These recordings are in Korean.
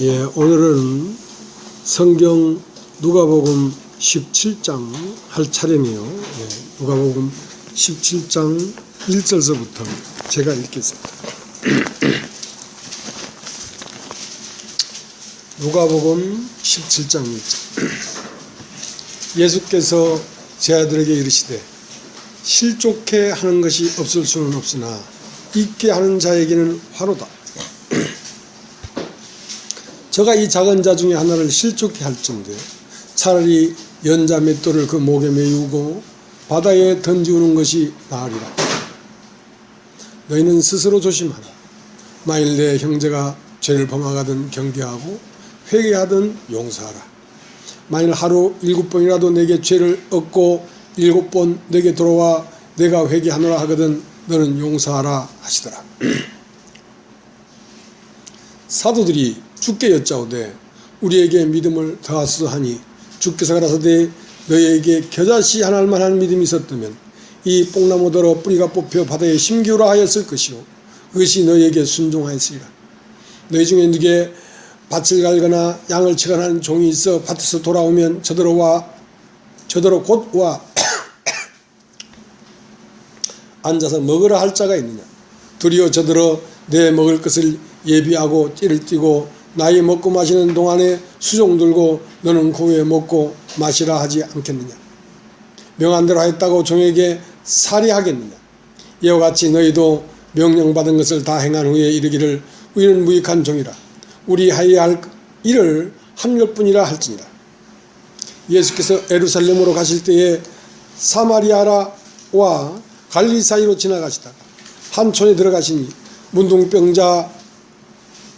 예, 오늘은 성경 누가복음 17장 할 차례네요. 예, 누가복음 17장 1절서부터 제가 읽겠습니다. 누가복음 17장 1절. 예수께서 제 아들에게 이르시되 실족해 하는 것이 없을 수는 없으나 있게 하는 자에게는 화로다. 저가 이 작은 자 중에 하나를 실족해 할진대 차라리 연자 맷돌을 그 목에 메우고 바다에 던지우는 것이 나으리라. 너희는 스스로 조심하라. 만일 내 형제가 죄를 범하거든 경계하고 회개하든 용서하라. 만일 하루 7번이라도 내게 죄를 얻고 7번 내게 돌아와 내가 회개하노라 하거든 너는 용서하라 하시더라. 사도들이 주께 여짜오되 우리에게 믿음을 더하소서 하니 주께서 가라사대 너희에게 겨자씨 하나 만한 믿음이 있었다면 이 뽕나무더러 뿌리가 뽑혀 바다에 심기우라 하였을 것이요 그것이 너희에게 순종하였으리라. 너희 중에 누게 밭을 갈거나 양을 치거나 하는 종이 있어 밭에서 돌아오면 저더러 곧 와 앉아서 먹으라 할 자가 있느냐. 도리어 저더러 내 먹을 것을 예비하고 띠를 띠고 나이 먹고 마시는 동안에 수종 들고 너는 그 후에 먹고 마시라 하지 않겠느냐. 명한대로 하였다고 종에게 살해하겠느냐. 이와 같이 너희도 명령받은 것을 다 행한 후에 이르기를 우리는 무익한 종이라 우리 하여야 할 일을 한결뿐이라 할지니라. 예수께서 예루살렘으로 가실 때에 사마리아와 갈릴리 사이로 지나가시다가 한 촌에 들어가시니 문둥병자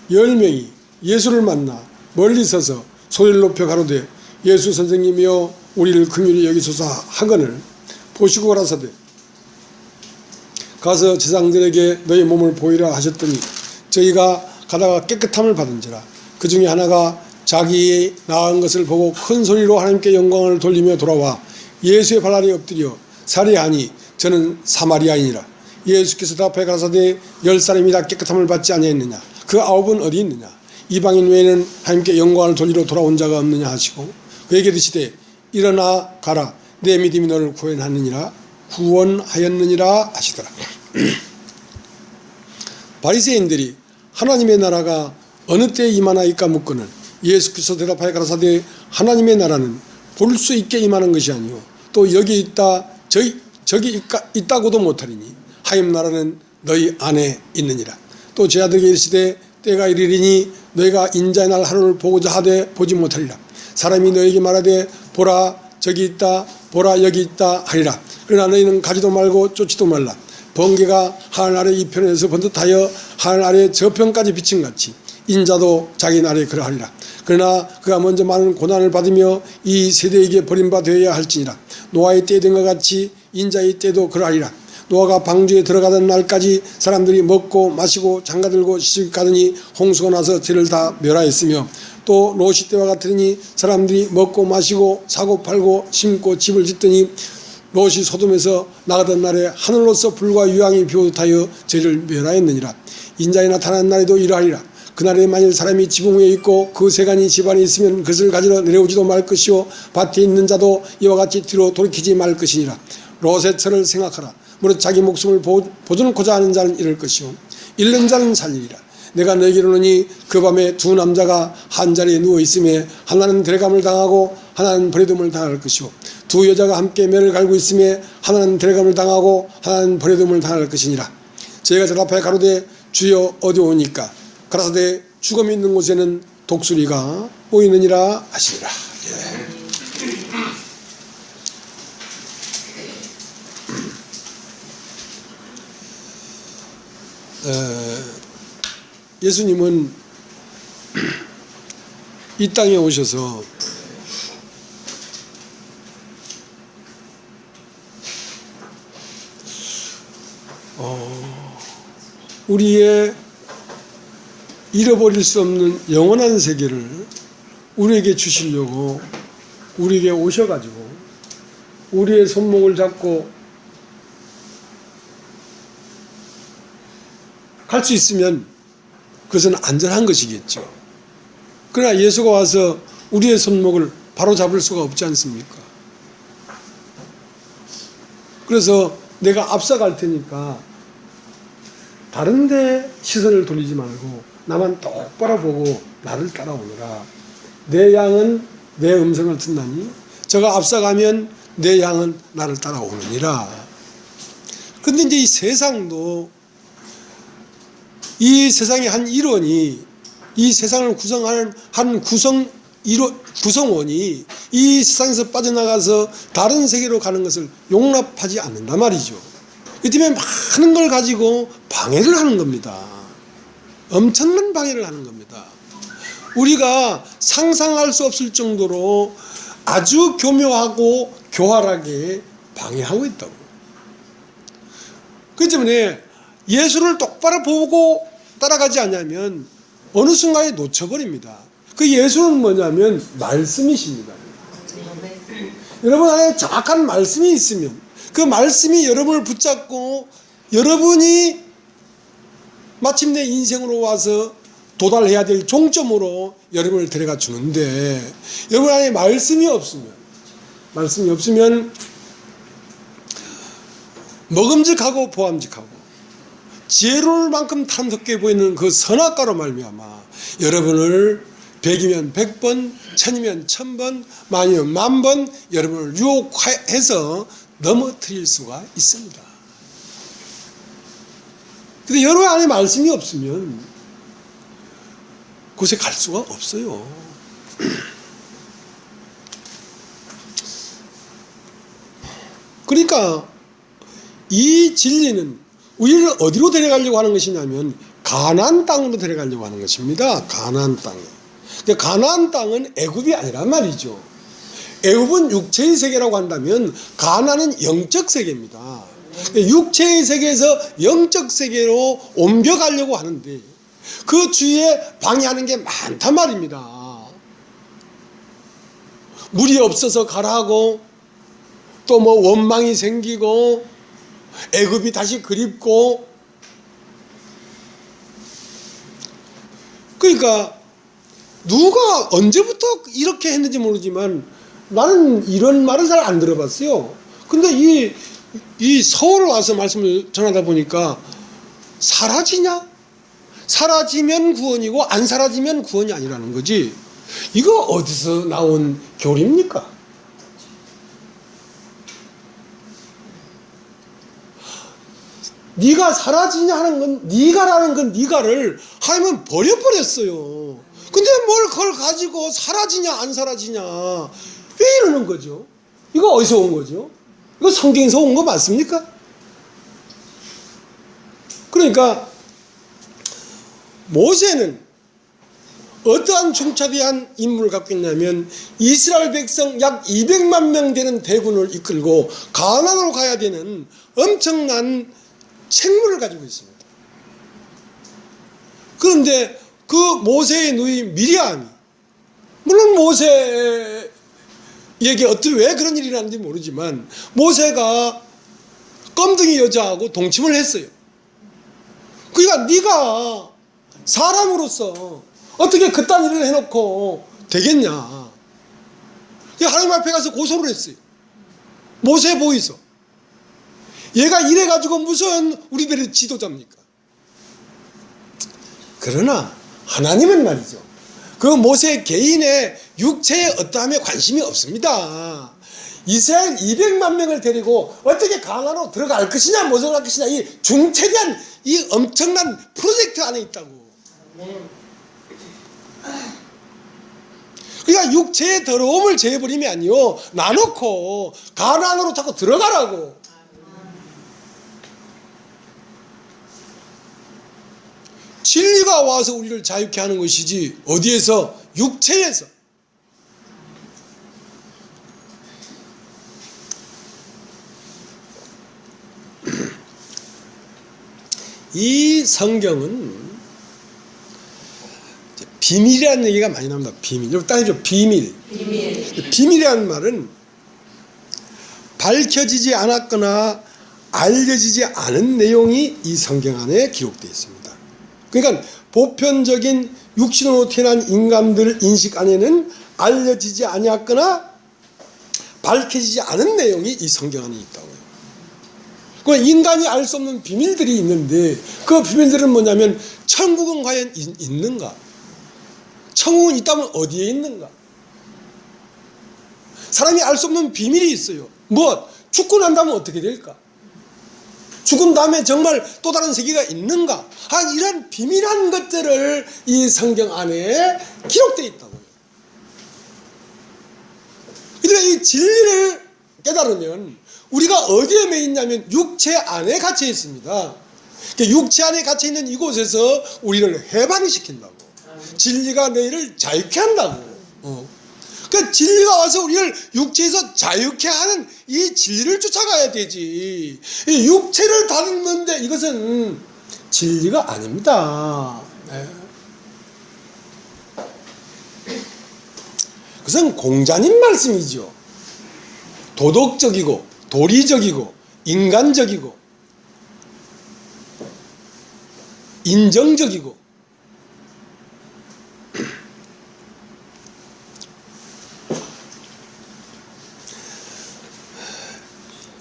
10명이 예수를 만나 멀리 서서 소리를 높여 가로되 예수 선생님이여 우리를 긍휼히 여기소서 하거늘 보시고 가라사대 가서 제사장들에게 너희 몸을 보이라 하셨더니 저희가 가다가 깨끗함을 받은지라. 그 중에 하나가 자기의 나은 것을 보고 큰 소리로 하나님께 영광을 돌리며 돌아와 예수의 발 아래 엎드려 살해하니 저는 사마리아인이라. 예수께서 대답하여 가라사대 10사람이 다 깨끗함을 받지 아니했느냐. 그 9은 어디 있느냐. 이방인 외에는 하나님께 영광을 돌리러 돌아온 자가 없느냐 하시고 그에게 드시되 일어나 가라 내 믿음이 너를 구원하였느니라 하시더라. 바리새인들이 하나님의 나라가 어느 때에 임하나이까 묻거늘 예수께서 대답하여 가라사대 하나님의 나라는 볼 수 있게 임하는 것이 아니요 또 여기 있다 저기 있다고도 못하리니 하임 나라는 너희 안에 있느니라. 또 제 아들에게 이르시되 때가 이르리니 너희가 인자의 날 하루를 보고자 하되 보지 못하리라. 사람이 너희에게 말하되 보라 저기 있다 보라 여기 있다 하리라. 그러나 너희는 가지도 말고 쫓지도 말라. 번개가 하늘 아래 이 편에서 번듯하여 하늘 아래 저편까지 비친 같이 인자도 자기 날에 그러하리라. 그러나 그가 먼저 많은 고난을 받으며 이 세대에게 버림받아 되어야 할지니라. 노아의 때 된 것 같이 인자의 때도 그러하리라. 노아가 방주에 들어가던 날까지 사람들이 먹고 마시고 장가들고 시집 가더니 홍수가 나서 죄를 다 멸하였으며 또 롯이 때와 같으니 사람들이 먹고 마시고 사고 팔고 심고 집을 짓더니 롯이 소돔에서 나가던 날에 하늘로서 불과 유황이 비오듯하여 죄를 멸하였느니라. 인자에 나타난 날에도 이러하리라. 그날에 만일 사람이 지붕 위에 있고 그 세간이 집안에 있으면 그것을 가지러 내려오지도 말 것이요 밭에 있는 자도 이와 같이 뒤로 돌이키지 말 것이니라. 롯의 철을 생각하라. 무릇 자기 목숨을 보존하고자 하는 자는 잃을 것이요 잃는 자는 살리리라. 내가 너에게 이르노니 그 밤에 두 남자가 한 자리에 누워 있음에 하나는 데려감을 당하고 하나는 버려둠을 당할 것이요 두 여자가 함께 매를 갈고 있음에 하나는 데려감을 당하고 하나는 버려둠을 당할 것이니라. 저희가 대답하여 가로되 주여 어디 오니까 가라사대 죽음이 있는 곳에는 독수리가 보이느니라 하시니라. 예수님은 이 땅에 오셔서 우리의 잃어버릴 수 없는 영원한 세계를 우리에게 주시려고 우리에게 오셔가지고 우리의 손목을 잡고 갈 수 있으면 그것은 안전한 것이겠죠. 그러나 예수가 와서 우리의 손목을 바로 잡을 수가 없지 않습니까? 그래서 내가 앞서갈 테니까 다른 데 시선을 돌리지 말고 나만 똑바로 보고 나를 따라오너라. 내 양은 내 음성을 듣나니 저가 앞서가면 내 양은 나를 따라오느니라. 그런데 이제 이 세상도 이 세상의 한 일원이 이 세상을 구성하는 한 구성원이 이 세상에서 빠져나가서 다른 세계로 가는 것을 용납하지 않는단 말이죠. 이 때문에 많은 걸 가지고 방해를 하는 겁니다. 엄청난 방해를 하는 겁니다. 우리가 상상할 수 없을 정도로 아주 교묘하고 교활하게 방해하고 있다고. 그렇기 때문에 예수를 똑바로 보고 따라가지 않으면 어느 순간에 놓쳐버립니다. 그 예수는 뭐냐면 말씀이십니다. 여러분 안에 정확한 말씀이 있으면 그 말씀이 여러분을 붙잡고 여러분이 마침내 인생으로 와서 도달해야 될 종점으로 여러분을 데려가 주는데 여러분 안에 말씀이 없으면 먹음직하고 보암직하고 지혜로울 만큼 탐스럽게 보이는 그 선악과로 말미암아 여러분을 100이면 100번, 1000이면 1000번, 만이면 10,000번 여러분을 유혹해서 넘어뜨릴 수가 있습니다. 근데 여러분 안에 말씀이 없으면 그곳에 갈 수가 없어요. 그러니까 이 진리는 우리를 어디로 데려가려고 하는 것이냐면 가나안 땅으로 데려가려고 하는 것입니다. 가나안 땅. 가나안 땅은 애굽이 아니란 말이죠. 애굽은 육체의 세계라고 한다면 가나안은 영적 세계입니다. 육체의 세계에서 영적 세계로 옮겨가려고 하는데 그 주위에 방해하는 게 많단 말입니다. 물이 없어서 가라고 또 뭐 원망이 생기고 애굽이 다시 그립고 그러니까 누가 언제부터 이렇게 했는지 모르지만 나는 이런 말을 잘 안 들어봤어요. 근데 이 서울 와서 말씀을 전하다 보니까 사라지냐? 사라지면 구원이고 안 사라지면 구원이 아니라는 거지. 이거 어디서 나온 교리입니까? 네가 사라지냐 하는 건 네가라는 건 네가를 하나님은 버려버렸어요. 근데 뭘 그걸 가지고 사라지냐 안 사라지냐 왜 이러는 거죠? 이거 어디서 온 거죠? 이거 성경에서 온 거 맞습니까? 그러니까 모세는 어떠한 중차대한 임무를 갖고 있냐면 이스라엘 백성 약 200만 명 되는 대군을 이끌고 가나안으로 가야 되는 엄청난 책무를 가지고 있습니다. 그런데 그 모세의 누이 미리암이 물론 모세에게 왜 그런 일이 났는지 모르지만 모세가 껌둥이 여자하고 동침을 했어요. 그러니까 네가 사람으로서 어떻게 그딴 일을 해놓고 되겠냐. 하나님 앞에 가서 고소를 했어요. 모세 보이소. 얘가 이래가지고 무슨 우리들의 지도자입니까? 그러나 하나님은 말이죠. 그 모세 개인의 육체의 어떠함에 관심이 없습니다. 이스라엘 200만 명을 데리고 어떻게 가나안으로 들어갈 것이냐 못 들어갈 것이냐 이 중체대한 이 엄청난 프로젝트 안에 있다고. 그러니까 육체의 더러움을 제해버림이 아니요 나놓고 가나안으로 자꾸 들어가라고. 진리가 와서 우리를 자유케 하는 것이지 어디에서? 육체에서. 이 성경은 비밀이라는 얘기가 많이 나옵니다. 비밀. 여기 따지죠. 비밀. 비밀이라는 말은 밝혀지지 않았거나 알려지지 않은 내용이 이 성경 안에 기록되어 있습니다. 그러니까 보편적인 육신으로 태어난 인간들 인식 안에는 알려지지 아니었거나 밝혀지지 않은 내용이 이 성경 안에 있다고요. 그 인간이 알 수 없는 비밀들이 있는데 그 비밀들은 뭐냐면 천국은 과연 있는가? 천국은 있다면 어디에 있는가? 사람이 알 수 없는 비밀이 있어요. 뭐 죽고 난 다음에 어떻게 될까? 죽은 다음에 정말 또 다른 세계가 있는가? 이런 비밀한 것들을 이 성경 안에 기록되어 있다고요. 그러니까 이 진리를 깨달으면 우리가 어디에 매 있냐면 육체 안에 갇혀 있습니다. 육체 안에 갇혀 있는 이곳에서 우리를 해방시킨다고. 진리가 너희를 자유케 한다고. 그러니까 진리가 와서 우리를 육체에서 자유케 하는 이 진리를 쫓아가야 되지. 이 육체를 다루는데 이것은 진리가 아닙니다. 네. 그것은 공자님 말씀이죠. 도덕적이고 도리적이고 인간적이고 인정적이고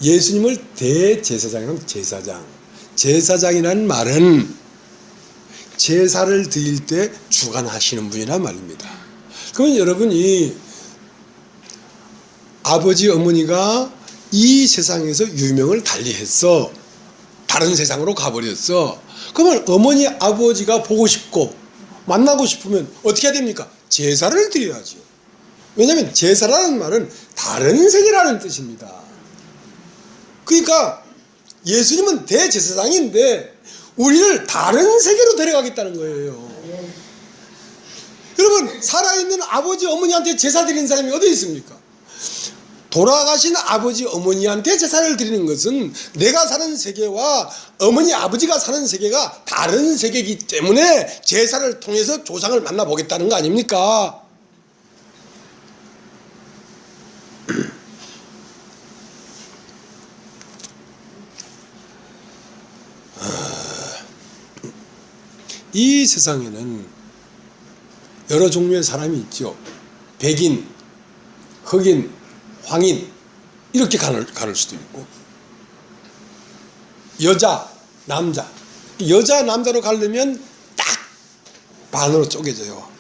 예수님을 대제사장이라면 제사장이라는 말은 제사를 드릴 때 주관하시는 분이란 말입니다. 그러면 여러분이 아버지 어머니가 이 세상에서 유명을 달리했어. 다른 세상으로 가버렸어. 그러면 어머니 아버지가 보고 싶고 만나고 싶으면 어떻게 해야 됩니까? 제사를 드려야죠. 왜냐하면 제사라는 말은 다른 세계라는 뜻입니다. 그러니까 예수님은 대제사장인데 우리를 다른 세계로 데려가겠다는 거예요. 여러분, 살아있는 아버지 어머니한테 제사 드리는 사람이 어디 있습니까? 돌아가신 아버지 어머니한테 제사를 드리는 것은 내가 사는 세계와 어머니 아버지가 사는 세계가 다른 세계이기 때문에 제사를 통해서 조상을 만나보겠다는 거 아닙니까? 이 세상에는 여러 종류의 사람이 있죠. 백인, 흑인, 황인 이렇게 가를 수도 있고 여자, 남자. 여자, 남자로 가려면 딱 반으로 쪼개져요.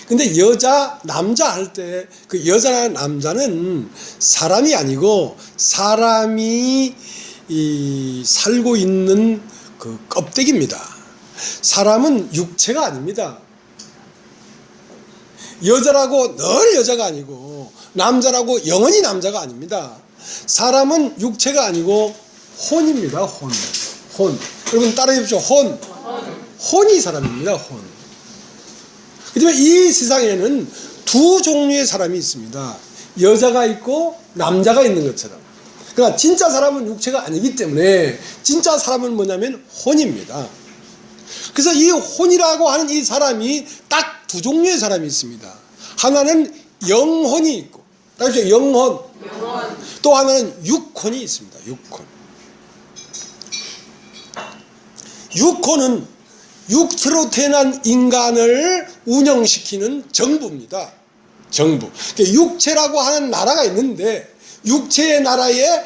근데 여자, 남자 할 때 그 여자나 남자는 사람이 아니고 사람이 살고 있는 그 껍데기입니다. 사람은 육체가 아닙니다. 여자라고 늘 여자가 아니고 남자라고 영원히 남자가 아닙니다. 사람은 육체가 아니고 혼입니다. 혼. 여러분 따라해 보십시오. 혼이 사람입니다. 혼. 그렇지만 이 세상에는 두 종류의 사람이 있습니다. 여자가 있고 남자가 있는 것처럼. 그러니까 진짜 사람은 육체가 아니기 때문에 진짜 사람은 뭐냐면 혼입니다. 그래서 이 혼이라고 하는 이 사람이 딱 두 종류의 사람이 있습니다. 하나는 영혼이 있고, 영혼. 또 하나는 육혼이 있습니다. 육혼은 육체로 태어난 인간을 운영시키는 정부입니다. 정부. 육체라고 하는 나라가 있는데 육체의 나라에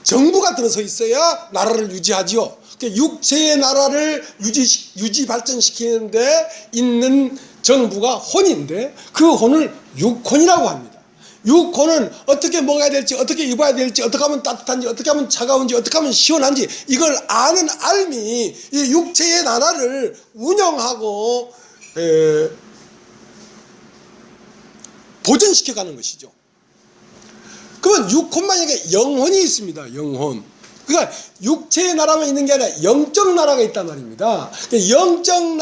정부가 들어서 있어야 나라를 유지하지요. 육체의 나라를 유지 발전시키는데 있는 정부가 혼인데 그 혼을 육혼이라고 합니다. 육혼은 어떻게 먹어야 될지, 어떻게 입어야 될지, 어떻게 하면 따뜻한지, 어떻게 하면 차가운지, 어떻게 하면 시원한지 이걸 아는 알미 이 육체의 나라를 운영하고 보존시켜가는 것이죠. 그러면 육혼 만약에 영혼이 있습니다. 영혼. 그러니까 육체의 나라만 있는 게 아니라 영적 나라가 있단 말입니다. 영적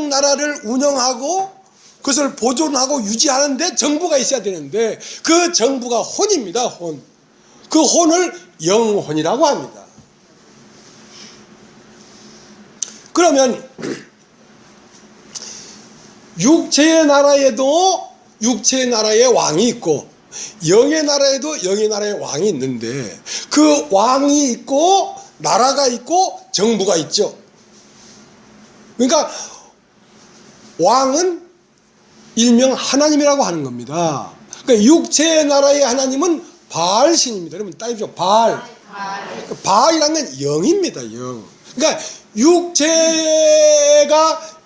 나라를 운영하고 그것을 보존하고 유지하는데 정부가 있어야 되는데 그 정부가 혼입니다. 혼. 그 혼을 영혼이라고 합니다. 그러면 육체의 나라에도 육체의 나라에 왕이 있고 영의 나라에도 영의 나라에 왕이 있는데 그 왕이 있고 나라가 있고 정부가 있죠. 그러니까 왕은 일명 하나님이라고 하는 겁니다. 그러니까 육체의 나라의 하나님은 바알신입니다. 여러분 따집시오. 바알. 바알이라는 건 영입니다. 영. 그러니까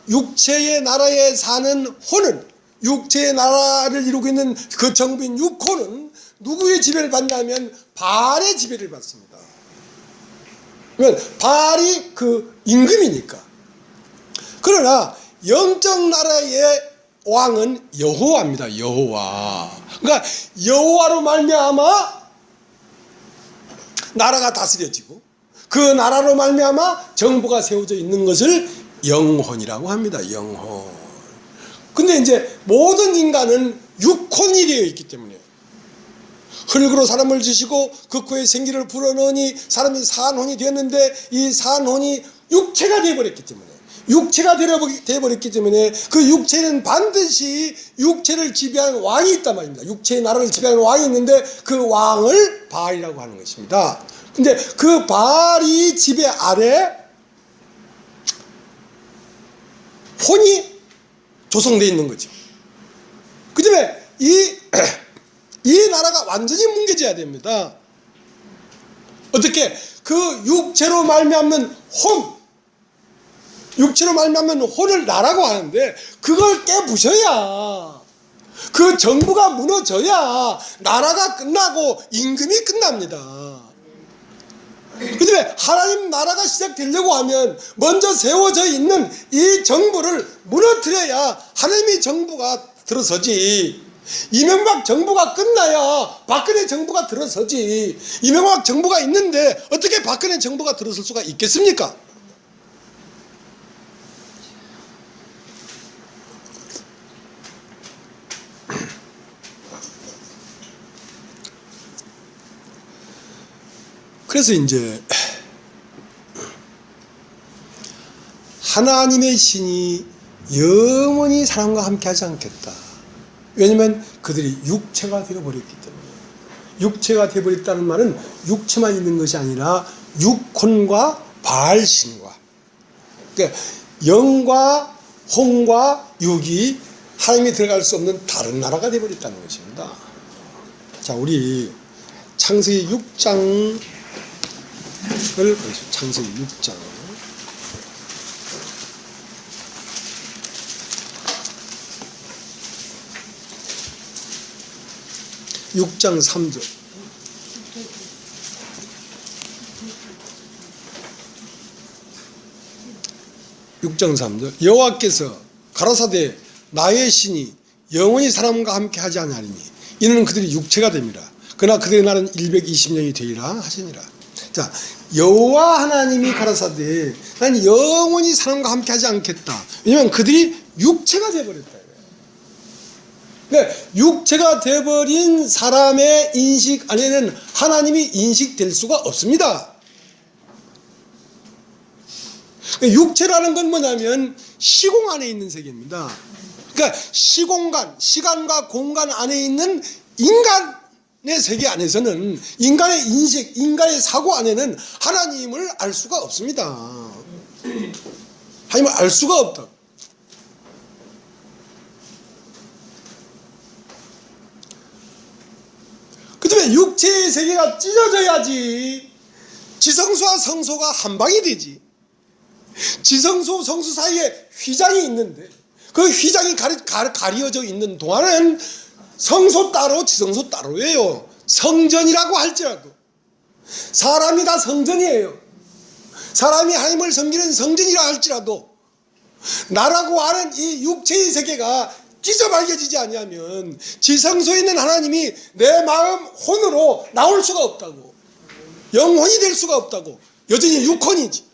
육체의 나라에 사는 혼은, 육체의 나라를 이루고 있는 그 정부인 육혼은 누구의 지배를 받냐면 바알의 지배를 받습니다. 그러면 바알이 그 임금이니까. 그러나 영적 나라의 왕은 여호와입니다. 여호와. 그러니까 여호와로 말미암아 나라가 다스려지고 그 나라로 말미암아 정부가 세워져 있는 것을 영혼이라고 합니다. 영혼. 근데 이제 모든 인간은 육혼이 되어 있기 때문에 흙으로 사람을 지시고 그 코에 생기를 불어넣으니 사람이 산혼이 되었는데 이 산혼이 육체가 되어버렸기 때문에 그 육체는 반드시 육체를 지배하는 왕이 있단 말입니다. 육체의 나라를 지배하는 왕이 있는데 그 왕을 바알이라고 하는 것입니다. 근데 그 바알이 지배 아래 혼이 조성되어 있는 거죠. 그 다음에 이 나라가 완전히 뭉개져야 됩니다. 어떻게? 그 육체로 말미암는 혼을 나라고 하는데 그걸 깨부셔야, 그 정부가 무너져야 나라가 끝나고 임금이 끝납니다. 그 다음에 하나님 나라가 시작되려고 하면 먼저 세워져 있는 이 정부를 무너뜨려야 하나님의 정부가 들어서지. 이명박 정부가 끝나야 박근혜 정부가 들어서지. 이명박 정부가 있는데 어떻게 박근혜 정부가 들어설 수가 있겠습니까? 그래서 이제 하나님의 신이 영원히 사람과 함께 하지 않겠다. 왜냐하면 그들이 육체가 되어버렸기 때문에. 육체가 되어버렸다는 말은 육체만 있는 것이 아니라 육혼과 바알신과, 그러니까 영과 혼과 육이 하나님이 들어갈 수 없는 다른 나라가 되어버렸다는 것입니다. 자, 우리 창세기 6장을 보겠습니다. 창세기 6장. 6장 3절. 6장 3절. 여호와께서 가라사대 나의 신이 영원히 사람과 함께 하지 아니하리니 이는 그들이 육체가 됨이라. 그러나 그들의 날은 120년이 되리라 하시니라. 자, 여호와 하나님이 가라사대 나는 영원히 사람과 함께 하지 않겠다. 왜냐하면 그들이 육체가 되어버렸다. 그러니까 육체가 되어버린 사람의 인식 안에는 하나님이 인식될 수가 없습니다. 그러니까 육체라는 건 뭐냐면 시공 안에 있는 세계입니다. 그러니까 시공간, 시간과 공간 안에 있는 인간의 세계 안에서는 인간의 인식, 인간의 사고 안에는 하나님을 알 수가 없습니다. 하나님을 알 수가 없다. 그 다음에 육체의 세계가 찢어져야지 지성소와 성소가 한 방이 되지. 지성소, 성소 사이에 휘장이 있는데 그 휘장이 가려져 있는 동안은 성소 따로 지성소 따로예요. 성전이라고 할지라도 사람이 다 성전이에요. 사람이 하나님을 섬기는 성전이라 할지라도 나라고 하는 이 육체의 세계가 찢어발겨지지 아니하면 지성소에 있는 하나님이 내 마음 혼으로 나올 수가 없다고. 영혼이 될 수가 없다고. 여전히 육혼이지.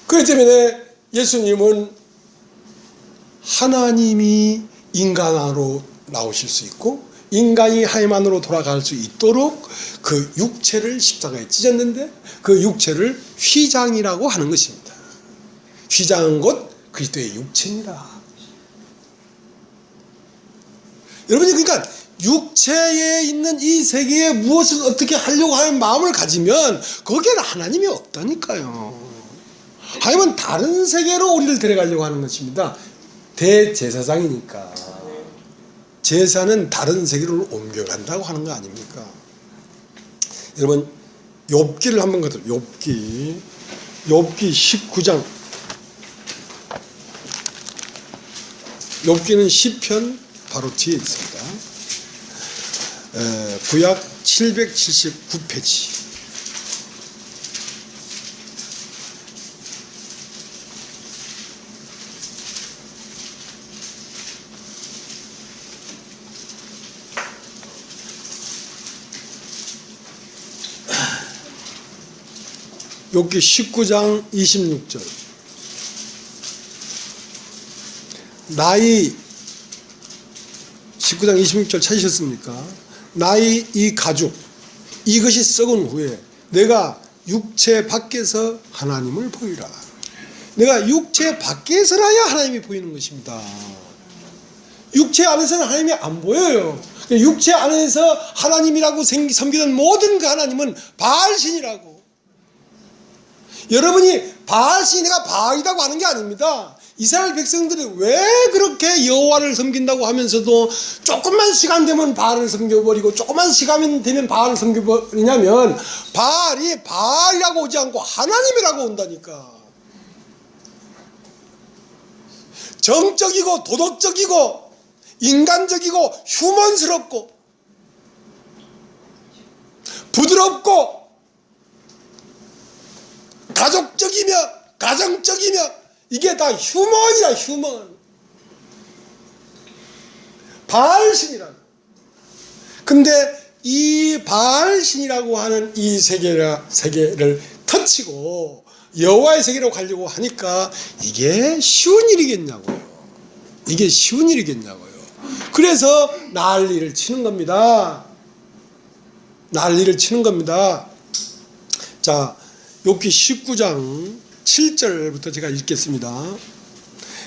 그렇기 때문에 예수님은 하나님이 인간 안으로 나오실 수 있고 인간이 하나님 안으로 돌아갈 수 있도록 그 육체를 십자가에 찢었는데 그 육체를 휘장이라고 하는 것입니다. 휘장은 곧 그리스도의 육체니라. 여러분이 그러니까 육체에 있는 이 세계에 무엇을 어떻게 하려고 하는 마음을 가지면 거기에는 하나님이 없다니까요. 하나님은 다른 세계로 우리를 데려가려고 하는 것입니다. 대제사장이니까. 제사는 다른 세계로 옮겨간다고 하는 거 아닙니까? 여러분, 욥기를 한번 가도 욥기 19장. 욥기는 시편 바로 뒤에 있습니다. 구약 779페이지. 욥기 19장 26절. 나의 19장 26절 찾으셨습니까? 나의 이 가죽 이것이 썩은 후에 내가 육체 밖에서 하나님을 보이라. 내가 육체 밖에서라야 하나님이 보이는 것입니다. 육체 안에서는 하나님이 안 보여요. 육체 안에서 하나님이라고 섬기는 모든 그 하나님은 바알신이라고. 여러분이 바알신이 내가 바알이라고 하는 게 아닙니다. 이스라엘 백성들이 왜 그렇게 여호와를 섬긴다고 하면서도 조금만 시간 되면 바알을 섬겨버리고 조금만 시간 되면 바알을 섬겨버리냐면 바알이 바알이라고 오지 않고 하나님이라고 온다니까. 정적이고 도덕적이고 인간적이고 휴먼스럽고 부드럽고 가족적이며 가정적이며 이게 다 휴먼이야. 휴먼. 바알신이라고. 근데 이 바알신이라고 하는 이 세계를 터치고 여호와의 세계로 가려고 하니까 이게 쉬운 일이겠냐고요. 이게 쉬운 일이겠냐고요. 그래서 난리를 치는 겁니다. 난리를 치는 겁니다. 자, 욥기 19장 7절부터 제가 읽겠습니다.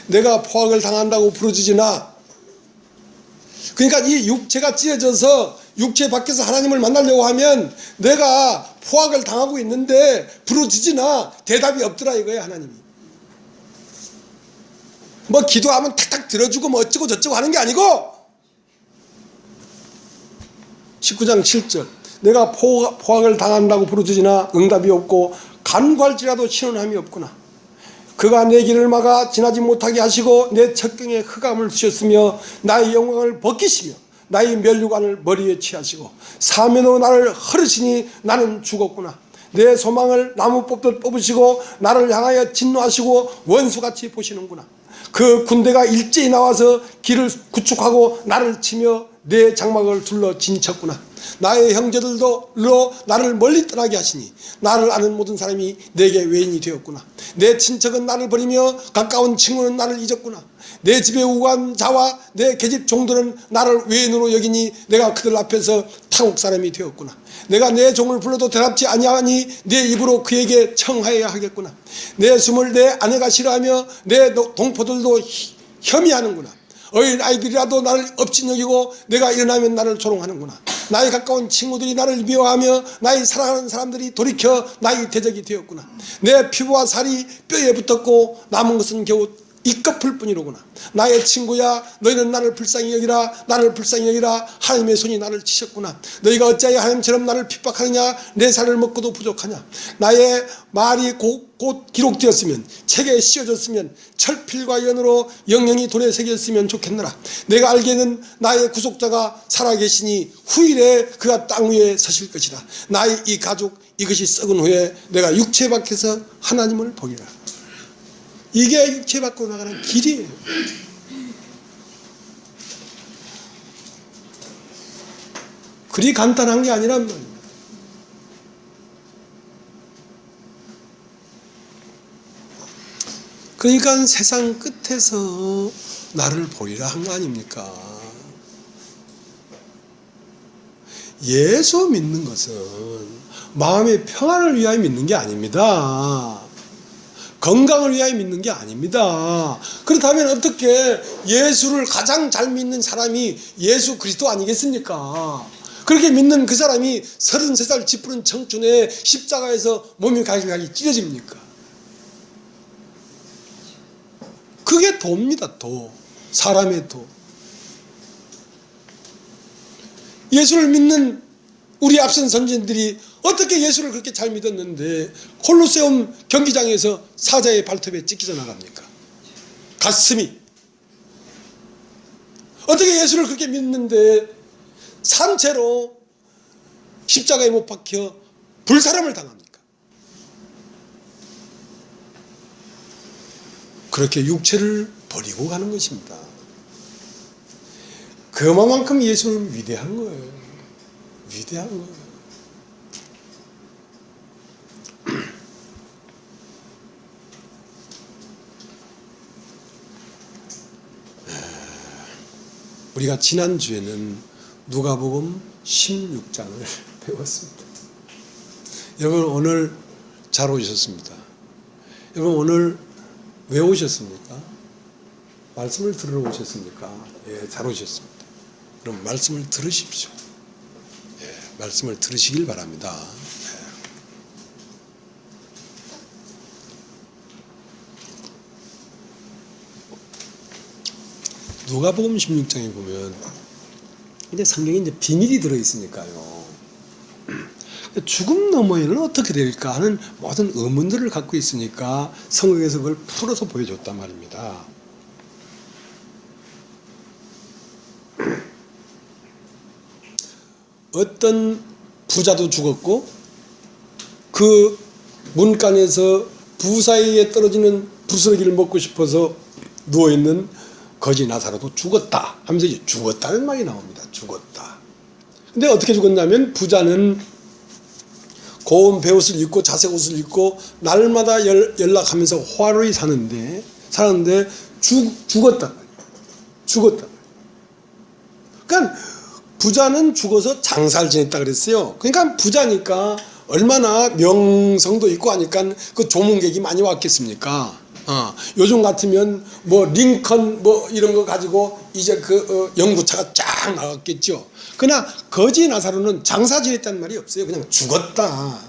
내가 포악을 당한다고 부르짖으나, 그러니까 이 육체가 찢어져서 육체 밖에서 하나님을 만나려고 하면 내가 포악을 당하고 있는데 부르짖으나 대답이 없더라 이거예요. 하나님이 뭐 기도하면 탁탁 들어주고 뭐 어쩌고 저쩌고 하는 게 아니고 19장 7절 내가 포악을 당한다고 부르짖으나 응답이 없고 간구할지라도 신원함이 없구나. 그가 내 길을 막아 지나지 못하게 하시고 내 척경에 흑암을 두셨으며 나의 영광을 벗기시며 나의 면류관을 머리에 취하시고 사면으로 나를 허르시니 나는 죽었구나. 내 소망을 나무 뽑듯 뽑으시고 나를 향하여 진노하시고 원수같이 보시는구나. 그 군대가 일제히 나와서 길을 구축하고 나를 치며 내 장막을 둘러 진쳤구나. 나의 형제들도 나를 멀리 떠나게 하시니 나를 아는 모든 사람이 내게 외인이 되었구나. 내 친척은 나를 버리며 가까운 친구는 나를 잊었구나. 내 집에 우간 자와 내 계집 종들은 나를 외인으로 여기니 내가 그들 앞에서 타국 사람이 되었구나. 내가 내 종을 불러도 대답지 아니하니 내 입으로 그에게 청하여야 하겠구나. 내 숨을 내 아내가 싫어하며 내 동포들도 혐의하는구나. 어린 아이들이라도 나를 업신여기고 내가 일어나면 나를 조롱하는구나. 나의 가까운 친구들이 나를 미워하며 나의 사랑하는 사람들이 돌이켜 나의 대적이 되었구나. 내 피부와 살이 뼈에 붙었고 남은 것은 겨우 이꺼풀 뿐이로구나. 나의 친구야, 너희는 나를 불쌍히 여기라. 나를 불쌍히 여기라. 하나님의 손이 나를 치셨구나. 너희가 어찌하여 하나님처럼 나를 핍박하느냐. 내 살을 먹고도 부족하냐. 나의 말이 곧 기록되었으면 책에 씌워졌으면 철필과 연으로 영영이 돌에 새겼으면 좋겠노라. 내가 알기에는 나의 구속자가 살아계시니 후일에 그가 땅 위에 서실 것이다. 나의 이 가죽 이것이 썩은 후에 내가 육체 밖에서 하나님을 보리라. 이게 육체 밖으로 나가는 길이에요. 그리 간단한 게 아니란 말이에요. 그러니까 세상 끝에서 나를 보리라 한 거 아닙니까? 예수 믿는 것은 마음의 평안을 위하여 믿는 게 아닙니다. 건강을 위하여 믿는 게 아닙니다. 그렇다면 어떻게 예수를 가장 잘 믿는 사람이 예수 그리스도 아니겠습니까? 그렇게 믿는 그 사람이 33살 짚푸른 청춘에 십자가에서 몸이 갈기갈기 찢어집니까? 그게 도입니다. 도. 사람의 도. 예수를 믿는 우리 앞선 선진들이 어떻게 예수를 그렇게 잘 믿었는데 콜로세움 경기장에서 사자의 발톱에 찢기져 나갑니까? 가슴이. 어떻게 예수를 그렇게 믿는데 산채로 십자가에 못 박혀 불사람을 당합니까? 그렇게 육체를 버리고 가는 것입니다. 그만큼 예수는 위대한 거예요. 위대한 거예요. 우리가 지난주에는 누가복음 16장을 배웠습니다. 여러분 오늘 잘 오셨습니다. 여러분 오늘 왜 오셨습니까? 말씀을 들으러 오셨습니까? 예, 잘 오셨습니다. 그럼 말씀을 들으십시오. 예, 말씀을 들으시길 바랍니다. 예. 누가복음 16장에 보면 이제 성경에 이제 비밀이 들어 있으니까요. 죽음 너머에는 어떻게 될까 하는 모든 의문들을 갖고 있으니까 성경에서 그걸 풀어서 보여줬단 말입니다. 어떤 부자도 죽었고 그 문간에서 부사이에 떨어지는 부스러기를 먹고 싶어서 누워있는 거지 나사로도 죽었다 하면서 이제 죽었다는 말이 나옵니다. 죽었다. 근데 어떻게 죽었냐면 부자는 고운 베옷을 입고 자색 옷을 입고 날마다 연락하면서 화로히 사는데 죽었단 말이에요. 죽었단 말이에요. 그러니까 부자는 죽어서 장사를 지냈다 그랬어요. 그러니까 부자니까 얼마나 명성도 있고 하니까 그 조문객이 많이 왔겠습니까? 요즘 같으면 뭐 링컨 뭐 이런 거 가지고 이제 그 연구차가 쫙 나왔겠죠. 그러나 거지 나사로는 장사 지냈다는 말이 없어요. 그냥 죽었다.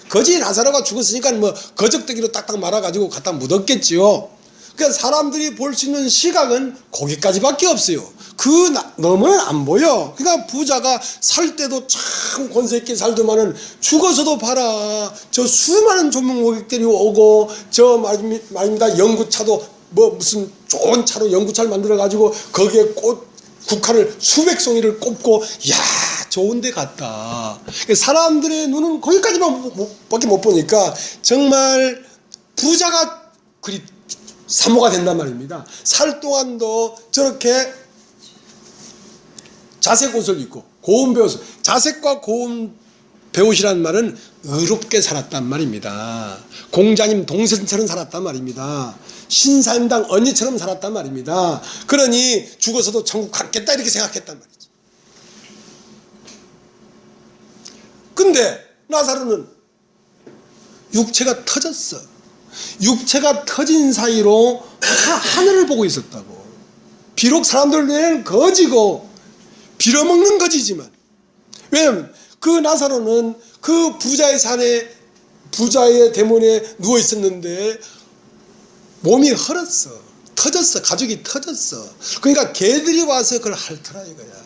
거지 나사로가 죽었으니까 뭐 거적대기로 딱딱 말아가지고 갖다 묻었겠지요. 그러니까 사람들이 볼 수 있는 시각은 거기까지밖에 없어요. 그 너머는 안 보여. 그러니까 부자가 살 때도 참 권세 있게 살더만은 죽어서도 봐라. 저 수많은 조문고객들이 오고 저 말입니다. 연구차도 뭐 무슨 좋은 차로 연구차를 만들어 가지고 거기에 국화를 수백 송이를 꼽고 야 좋은 데 갔다. 사람들의 눈은 거기까지밖에 못 보니까 정말 부자가 그리 사모가 된단 말입니다. 살 동안도 저렇게 자색 옷을 입고 고운 베옷을, 자색과 고운 베옷이란 말은 의롭게 살았단 말입니다. 공자님 동생처럼 살았단 말입니다. 신사임당 언니처럼 살았단 말입니다. 그러니 죽어서도 천국 갔겠다 이렇게 생각했단 말이죠. 근데 나사로는 육체가 터졌어. 육체가 터진 사이로 하늘을 보고 있었다고. 비록 사람들 눈에는 거지고 빌어먹는 거지지만, 왜냐하면 그 나사로는 그 부자의 산에 부자의 대문에 누워 있었는데 몸이 헐었어. 터졌어. 가죽이 터졌어. 그러니까 개들이 와서 그걸 핥더라 이거야.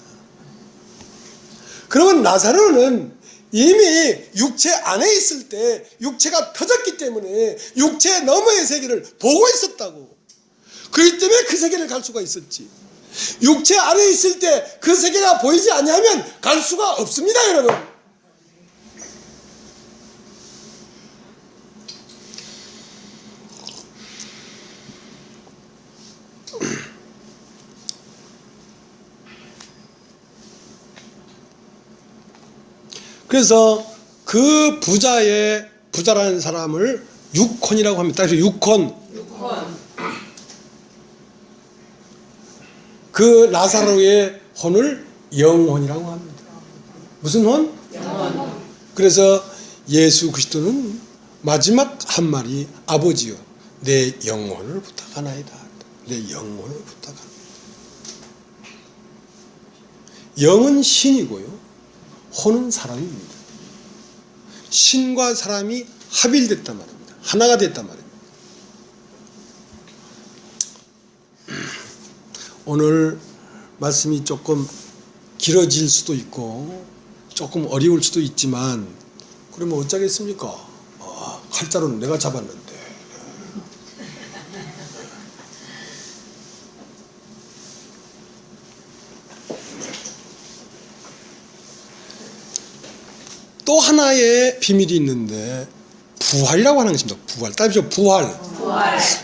그러면 나사로는 이미 육체 안에 있을 때 육체가 터졌기 때문에 육체 너머의 세계를 보고 있었다고. 그렇기 때문에 그 세계를 갈 수가 있었지. 육체 안에 있을 때 그 세계가 보이지 않냐면 갈 수가 없습니다, 여러분. 그래서 그 부자라는 사람을 육혼이라고 합니다. 그래서 육혼. 그 나사로의 혼을 영혼이라고 합니다. 무슨 혼? 영혼. 그래서 예수 그리스도는 마지막 한 말이 아버지요 내 영혼을 부탁하나이다. 내 영혼을 부탁하나이다. 영은 신이고요, 혼은 사람입니다. 신과 사람이 합일됐단 말입니다. 하나가 됐단 말입니다. 오늘 말씀이 조금 길어질 수도 있고 조금 어려울 수도 있지만, 그러면 어쩌겠습니까? 칼자루는 내가 잡았는데. 또 하나의 비밀이 있는데, 부활이라고 하는 것입니다. 부활. 따지죠, 부활.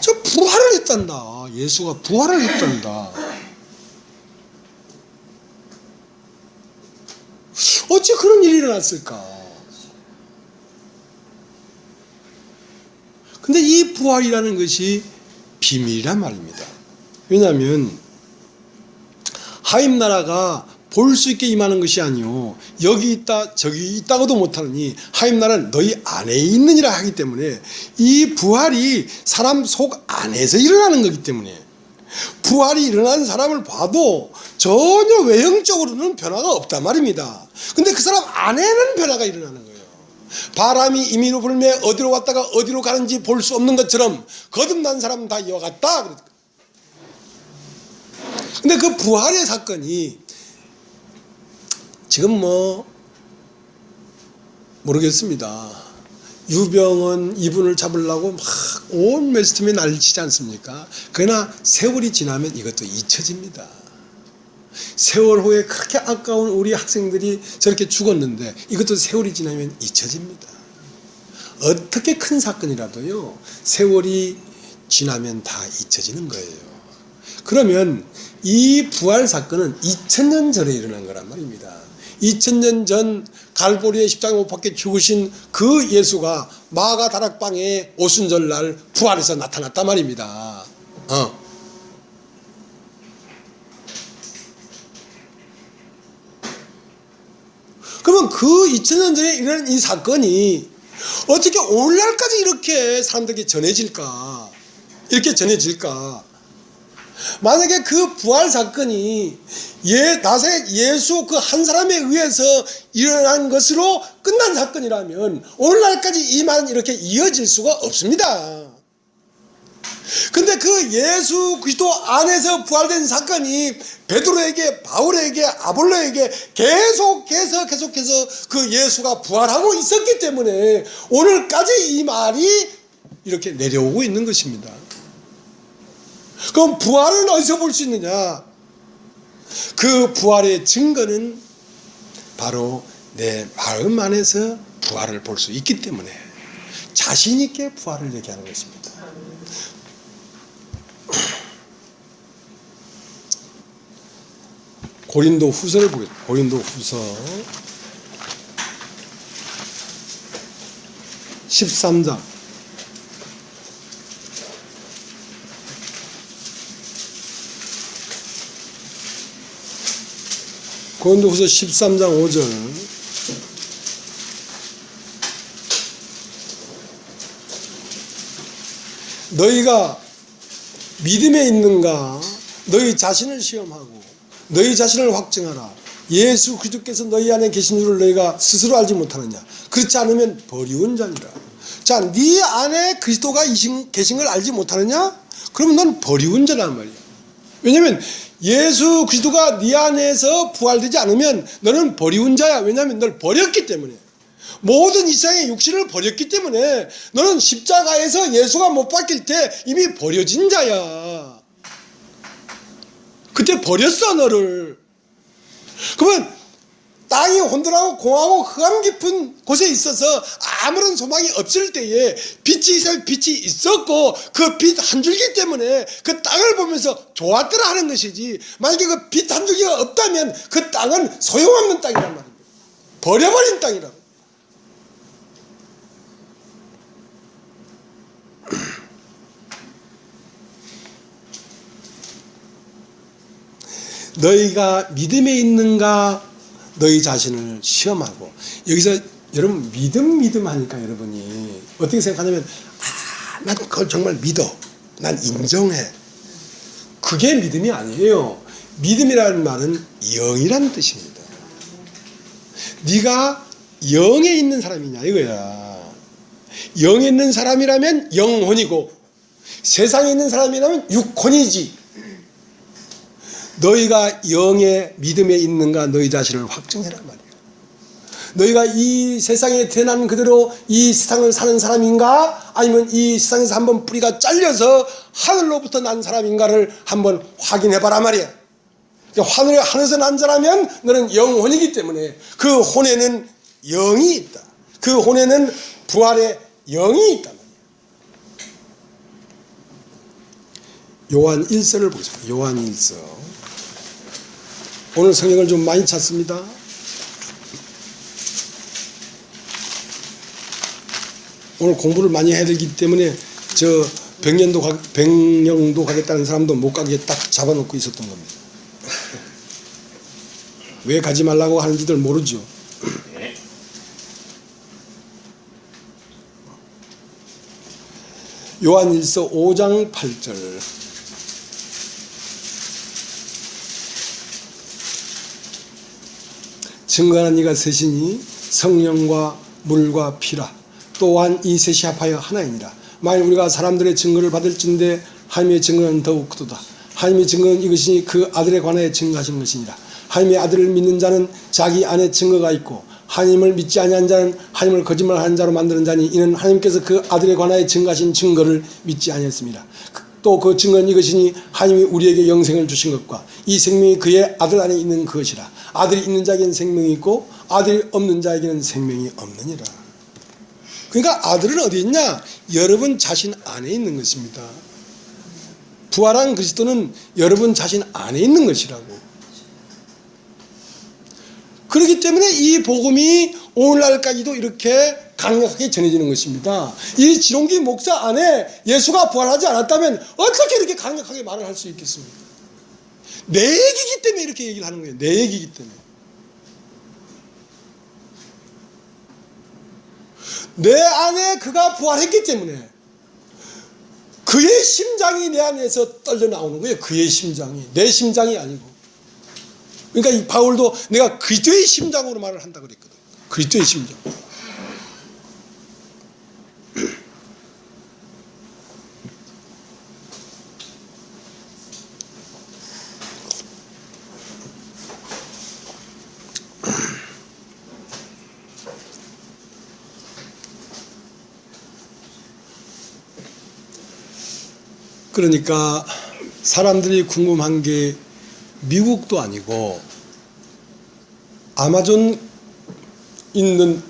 저 부활을 했단다. 예수가 부활을 했단다. 어찌 그런 일이 일어났을까? 근데 이 부활이라는 것이 비밀이란 말입니다. 왜냐하면 하임나라가 볼 수 있게 임하는 것이 아니요, 여기 있다 저기 있다고도 못하느니 하임나라는 너희 안에 있느니라 하기 때문에, 이 부활이 사람 속 안에서 일어나는 거기 때문에, 부활이 일어난 사람을 봐도 전혀 외형적으로는 변화가 없단 말입니다. 근데 그 사람 안에는 변화가 일어나는 거예요. 바람이 임의로 불매 어디로 왔다가 어디로 가는지 볼 수 없는 것처럼 거듭난 사람은 다 이와 같다. 근데 그 부활의 사건이 지금 모르겠습니다. 유병은 이분을 잡으려고 막 온 메시팀에 난리치지 않습니까? 그러나 세월이 지나면 이것도 잊혀집니다. 세월 후에 그렇게 아까운 우리 학생들이 저렇게 죽었는데 이것도 세월이 지나면 잊혀집니다. 어떻게 큰 사건이라도요, 세월이 지나면 다 잊혀지는 거예요. 그러면 이 부활 사건은 2000년 전에 일어난 거란 말입니다. 2000년 전 갈보리의 십자가 못 박혀 죽으신 그 예수가 마가 다락방에 오순절날 부활해서 나타났단 말입니다. 그러면 그 2000년 전에 일어난 이 사건이 어떻게 오늘날까지 이렇게 사람들에게 전해질까? 이렇게 전해질까? 만약에 그 부활 사건이 나사렛 예수 그 한 사람에 의해서 일어난 것으로 끝난 사건이라면 오늘날까지 이 말은 이렇게 이어질 수가 없습니다. 근데 그 예수 그리스도 안에서 부활된 사건이 베드로에게, 바울에게, 아볼로에게 계속해서 그 예수가 부활하고 있었기 때문에 오늘까지 이 말이 이렇게 내려오고 있는 것입니다. 그럼 부활은 어디서 볼 수 있느냐? 그 부활의 증거는 바로 내 마음 안에서 부활을 볼 수 있기 때문에 자신 있게 부활을 얘기하는 것입니다. 고린도 후서를 보겠습니다. 고린도 후서 13장. 고린도후서 13장 5절. 너희가 믿음에 있는가? 너희 자신을 시험하고 너희 자신을 확증하라. 예수 그리스도께서 너희 안에 계신 줄을 너희가 스스로 알지 못하느냐? 그렇지 않으면 버리운 자니라. 자, 네 안에 그리스도가 계신 걸 알지 못하느냐? 그러면 넌 버리운 자란 말이야. 왜냐하면 예수 그리스도가 네 안에서 부활되지 않으면 너는 버리운 자야. 왜냐하면 널 버렸기 때문에. 모든 이 세상의 육신을 버렸기 때문에 너는 십자가에서 예수가 못 박힐 때 이미 버려진 자야. 그때 버렸어, 너를. 그러면 땅이 혼돈하고 공하고 흑암 깊은 곳에 있어서 아무런 소망이 없을 때에 빛이 있었고 그 빛 한 줄기 때문에 그 땅을 보면서 좋았더라 하는 것이지, 만약에 그 빛 한 줄기가 없다면 그 땅은 소용없는 땅이란 말입니다. 버려버린 땅이라고. 너희가 믿음에 있는가? 너희 자신을 시험하고. 여기서 여러분 믿음 하니까 여러분이 어떻게 생각하냐면, 난 그걸 정말 믿어. 난 인정해. 그게 믿음이 아니에요. 믿음이라는 말은 영이라는 뜻입니다. 네가 영에 있는 사람이냐 이거야. 영에 있는 사람이라면 영혼이고 세상에 있는 사람이라면 육혼이지. 너희가 영의 믿음에 있는가 너희 자신을 확증해라 말이야. 너희가 이 세상에 태어난 그대로 이 세상을 사는 사람인가 아니면 이 세상에서 한번 뿌리가 잘려서 하늘로부터 난 사람인가를 한번 확인해봐라 말이야. 하늘에서 난 자라면 너는 영혼이기 때문에 그 혼에는 영이 있다. 그 혼에는 부활의 영이 있다. 요한 1서를 보겠습니다. 요한 1서. 오늘 성경을 좀 많이 찾습니다. 오늘 공부를 많이 해야 되기 때문에 저 백령도 가겠다는 사람도 못 가게 딱 잡아놓고 있었던 겁니다. 왜 가지 말라고 하는지들 모르죠. 요한 1서 5장 8절. 증거하는 이가 셋이니 성령과 물과 피라. 또한 이 셋이 합하여 하나이니라. 만일 우리가 사람들의 증거를 받을진대 하나님의 증거는 더욱 크도다. 하나님의 증거는 이것이니 그 아들에 관하여 증거하신 것이니라. 하나님의 아들을 믿는 자는 자기 안에 증거가 있고 하나님을 믿지 아니한 자는 하나님을 거짓말하는 자로 만드는 자니 이는 하나님께서 그 아들에 관하여 증거하신 증거를 믿지 아니했습니다. 또 그 증거는 이것이니 하나님이 우리에게 영생을 주신 것과 이 생명이 그의 아들 안에 있는 것이라. 아들이 있는 자에게는 생명이 있고 아들이 없는 자에게는 생명이 없느니라. 그러니까 아들은 어디 있냐? 여러분 자신 안에 있는 것입니다. 부활한 그리스도는 여러분 자신 안에 있는 것이라고. 그렇기 때문에 이 복음이 오늘날까지도 이렇게 강력하게 전해지는 것입니다. 이 지롱기 목사 안에 예수가 부활하지 않았다면 어떻게 이렇게 강력하게 말을 할 수 있겠습니까? 내 얘기이기 때문에 이렇게 얘기를 하는 거예요. 내 얘기이기 때문에. 내 안에 그가 부활했기 때문에 그의 심장이 내 안에서 떨려 나오는 거예요. 그의 심장이. 내 심장이 아니고. 그러니까 이 바울도 내가 그리스도의 심장으로 말을 한다 그랬거든. 그리스도의 심장. 그러니까 사람들이 궁금한 게 미국도 아니고 아마존 있는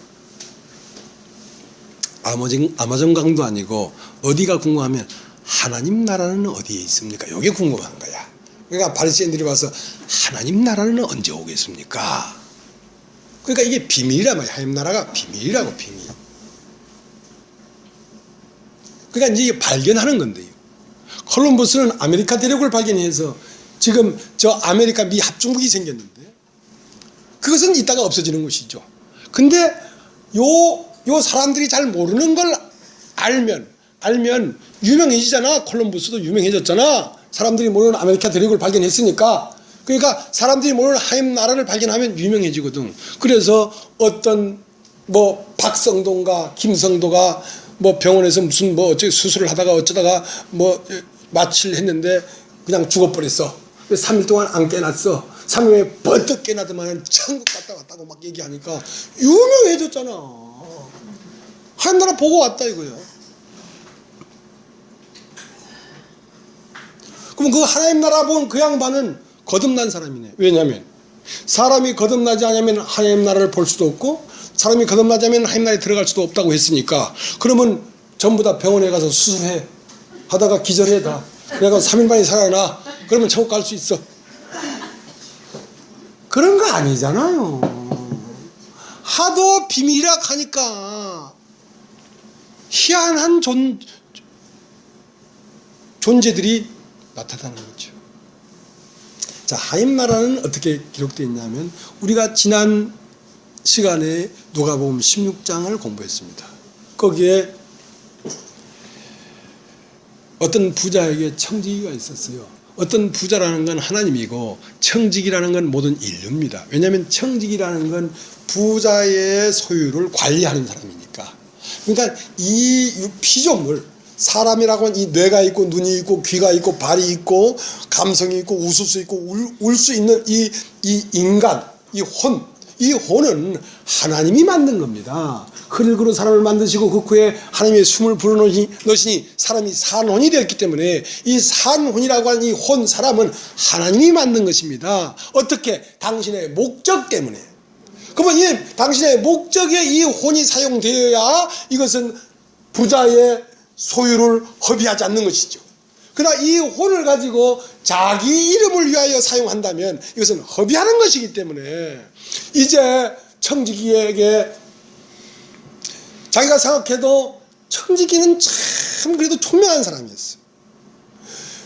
아마존 강도 아니고 어디가 궁금하면 하나님 나라는 어디에 있습니까? 이게 궁금한 거야. 그러니까 바리새인들이 와서 하나님 나라는 언제 오겠습니까? 그러니까 이게 비밀이란 말이야. 하나님 나라가 비밀이라고, 비밀. 그러니까 이제 발견하는 건데요. 콜럼버스는 아메리카 대륙을 발견해서 지금 저 아메리카 미 합중국이 생겼는데 그것은 이따가 없어지는 것이죠. 근데 요 사람들이 잘 모르는 걸 알면 유명해지잖아. 콜럼버스도 유명해졌잖아. 사람들이 모르는 아메리카 대륙을 발견했으니까. 그러니까 사람들이 모르는 하나님 나라를 발견하면 유명해지거든. 그래서 어떤 뭐 박성도인가 김성도가 뭐 병원에서 무슨 뭐 어쩌고 수술을 하다가 어쩌다가 뭐 마취를 했는데 그냥 죽어버렸어. 3일 동안 안 깨났어. 3일 후에 번뜩 깨나더만 천국 갔다 왔다고 막 얘기하니까 유명해졌잖아. 하나님 나라 보고 왔다 이거야. 그럼 그 하나님 나라 본 그 양반은 거듭난 사람이네. 왜냐하면 사람이 거듭나지 않으면 하나님 나라를 볼 수도 없고 사람이 거듭나지 않으면 하나님 나라에 들어갈 수도 없다고 했으니까 그러면 전부 다 병원에 가서 수술해. 하다가 기절해 다. 그래서 3일 만에 살아나. 그러면 천국 갈 수 있어. 그런 거 아니잖아요. 하도 비밀이라 하니까 희한한 존재들이 나타나는 거죠. 자, 하나님 나라는 어떻게 기록되어 있냐면 우리가 지난 시간에 누가복음 16장을 공부했습니다. 거기에 어떤 부자에게 청지기가 있었어요. 어떤 부자라는 건 하나님이고 청지기라는 건 모든 인류입니다. 왜냐하면 청지기라는 건 부자의 소유를 관리하는 사람이니까. 그러니까 이 피조물, 사람이라고 하면 이 뇌가 있고 눈이 있고 귀가 있고 발이 있고 감성이 있고 웃을 수 있고 울 수 있는 이 인간, 이 혼은 하나님이 만든 겁니다. 흙으로 사람을 만드시고 그 후에 하나님의 숨을 불어넣으시니 사람이 산혼이 되었기 때문에 이 산혼이라고 하는 이 혼, 사람은 하나님이 만든 것입니다. 어떻게? 당신의 목적 때문에. 그러면 이 당신의 목적에 이 혼이 사용되어야 이것은 부자의 소유를 허비하지 않는 것이죠. 그러나 이 혼을 가지고 자기 이름을 위하여 사용한다면 이것은 허비하는 것이기 때문에 이제 청지기에게 자기가 생각해도 청지기는 참 그래도 총명한 사람이었어요.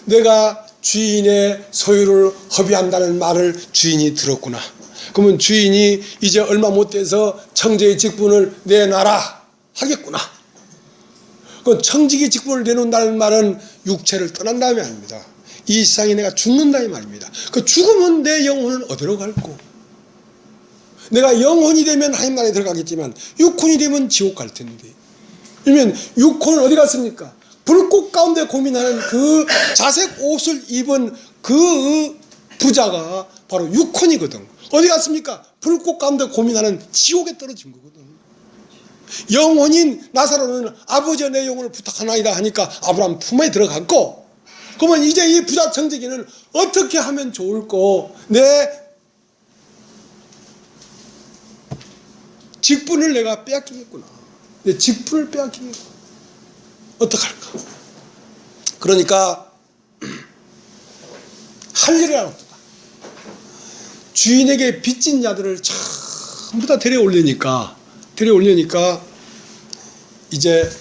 내가 주인의 소유를 허비한다는 말을 주인이 들었구나. 그러면 주인이 이제 얼마 못 돼서 청지의 직분을 내놔라 하겠구나. 그 청지기 직분을 내놓는다는 말은 육체를 떠난다는 아닙니다. 이 세상에 내가 죽는다 이 말입니다. 그 죽으면 내 영혼은 어디로 갈고, 내가 영혼이 되면 하나님 나라에 들어가겠지만 육혼이 되면 지옥 갈 텐데, 그러면 육혼은 어디 갔습니까? 불꽃 가운데 고민하는 그 자색 옷을 입은 그 부자가 바로 육혼이거든. 어디 갔습니까? 불꽃 가운데 고민하는 지옥에 떨어진 거거든. 영혼인 나사로는 아버지의 내 영혼을 부탁하나이다 하니까 아브라함 품에 들어갔고, 그러면 이제 이 부자 청지기는 어떻게 하면 좋을꼬? 내 직분을 내가 빼앗기겠구나. 내 직분을 빼앗기겠구나. 어떡할까? 그러니까 할 일을 안 없다. 주인에게 빚진 자들을 전부 다 데려올려니까 이제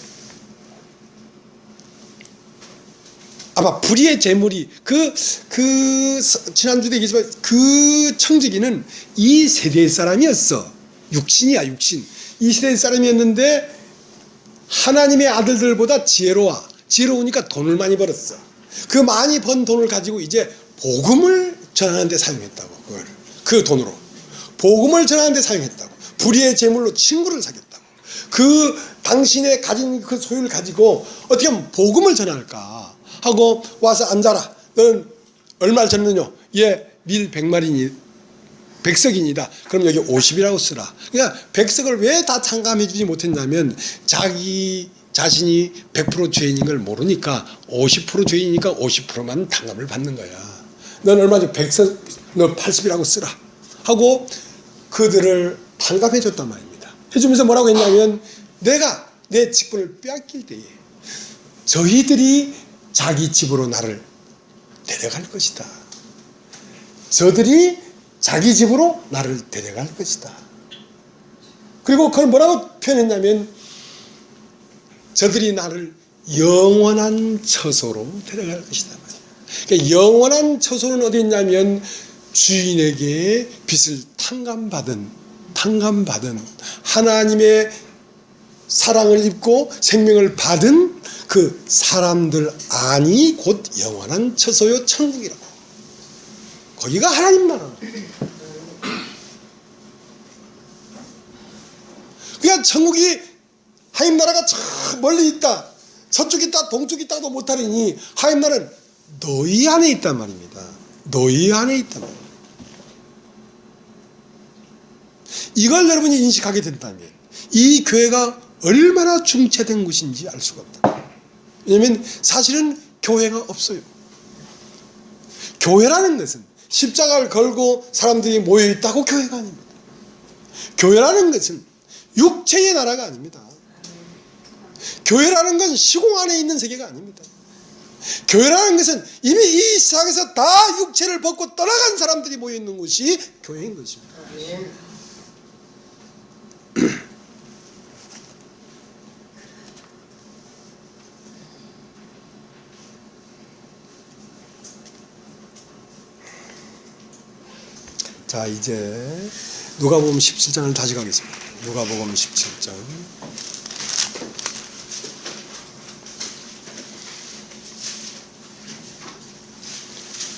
아마 불의의 재물이 지난주도 얘기했지만 그 청지기는 이 세대의 사람이었어. 육신이야, 육신. 이 세대의 사람이었는데 하나님의 아들들보다 지혜로우니까 돈을 많이 벌었어. 그 많이 번 돈을 가지고 이제 복음을 전하는 데 사용했다고. 그 돈으로 복음을 전하는 데 사용했다고. 불의의 재물로 친구를 사귀었다고. 그 당신의 가진 그 소유를 가지고 어떻게 하면 복음을 전할까 하고 와서 앉아라. 너는 얼마를 졌느냐? 예, 밀 100석이니다. 그럼 여기 50이라고 쓰라. 그러니까 100석을 왜 다 탕감해 주지 못했냐면 자기 자신이 100% 죄인인 걸 모르니까 50% 죄인이니까 50%만 탕감을 받는 거야. 넌 얼마죠? 100석, 너 80이라고 쓰라 하고 그들을 탕감해 줬단 말입니다. 해주면서 뭐라고 했냐면 내가 내 직분을 빼앗길 때에 저희들이 자기 집으로 나를 데려갈 것이다. 저들이 자기 집으로 나를 데려갈 것이다. 그리고 그걸 뭐라고 표현했냐면 저들이 나를 영원한 처소로 데려갈 것이다. 그러니까 영원한 처소는 어디 있냐면 주인에게 빚을 탕감받은 하나님의 사랑을 입고 생명을 받은 그 사람들 안이 곧 영원한 처소요 천국이라고. 거기가 하나님 나라. 그러니까 천국이 하나님 나라가 저 멀리 있다, 서쪽이 있다, 동쪽이 있다도 못하리니 하나님 나라는 너희 안에 있단 말입니다. 너희 안에 있단 말입니다. 이걸 여러분이 인식하게 된다면 이 교회가 얼마나 중체된 곳인지 알 수가 없다. 왜냐하면 사실은 교회가 없어요. 교회라는 것은 십자가를 걸고 사람들이 모여있다고 교회가 아닙니다. 교회라는 것은 육체의 나라가 아닙니다. 교회라는 건 시공 안에 있는 세계가 아닙니다. 교회라는 것은 이미 이 세상에서 다 육체를 벗고 떠나간 사람들이 모여있는 곳이 교회인 것입니다. 자, 이제 누가복음 17장을 다시 가겠습니다. 누가복음 17장.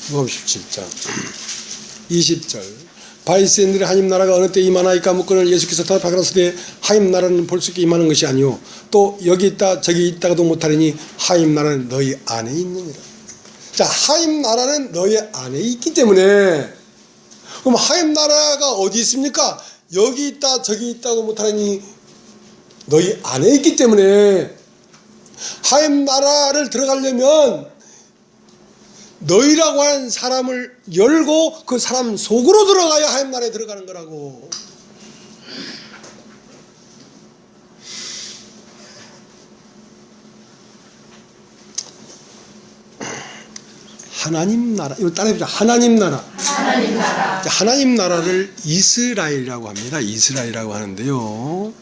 누가복음 17장 20절 바리새인들이 하나님 나라가 어느 때 임하나이까 묻거늘 예수께서 대답하여 가라사대 하나님 나라는 볼 수 있게 임하는 것이 아니요 또 여기 있다 저기 있다가도 못하리니 하나님 나라는 너희 안에 있느니라. 자, 하나님 나라는 너희 안에 있기 때문에 그럼 하나님 나라가 어디 있습니까? 여기 있다 저기 있다고 못하니 너희 안에 있기 때문에 하나님 나라를 들어가려면 너희라고 하는 사람을 열고 그 사람 속으로 들어가야 하나님 나라에 들어가는 거라고. 하나님 나라, 이거 따라해보자. 하나님 나라. 하나님 나라. 하나님 나라를 이스라엘이라고 합니다. 이스라엘이라고 하는데요.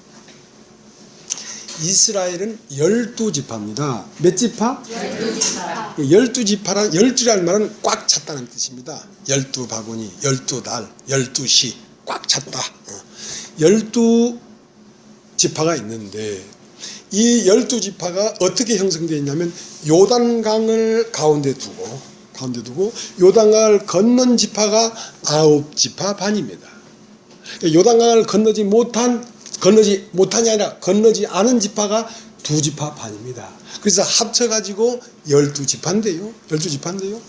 이스라엘은 12지파입니다. 몇 지파? 12지파. 12지파란 12라는 말은 꽉 찼다는 뜻입니다. 12바구니, 12달, 12시 꽉 찼다. 12지파가 있는데 이 12지파가 어떻게 형성되어 있냐면 요단강을 가운데 두고 요단강을 건넌 지파가 9지파 반입니다. 요단강을 건너지 못한이 아니라 건너지 않은 지파가 2지파 반입니다. 그래서 합쳐가지고 12지파인데요. 12지파인데요.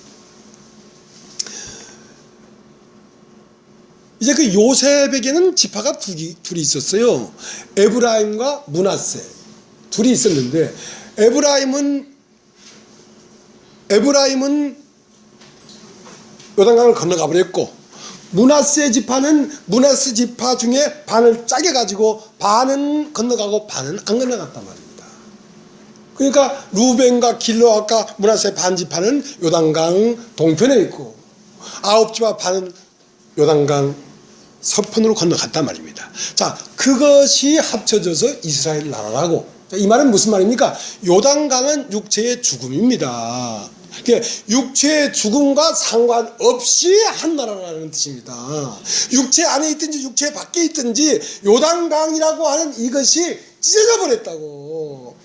이제 그 요셉에게는 지파가 둘이 있었어요. 에브라임과 므낫세 둘이 있었는데 에브라임은 요단강을 건너가 버렸고 므낫세 지파는 므낫세 지파 중에 반을 짜게 가지고 반은 건너가고 반은 안 건너갔단 말입니다. 그러니까 루벤과 길르앗과 므낫세 반 지파는 요단강 동편에 있고 9지파 반은 요단강 서편으로 건너갔단 말입니다. 자, 그것이 합쳐져서 이스라엘 나라라고. 이 말은 무슨 말입니까? 요단강은 육체의 죽음입니다. 육체의 죽음과 상관없이 한 나라라는 뜻입니다. 육체 안에 있든지 육체 밖에 있든지 요단강이라고 하는 이것이 찢어져 버렸다고.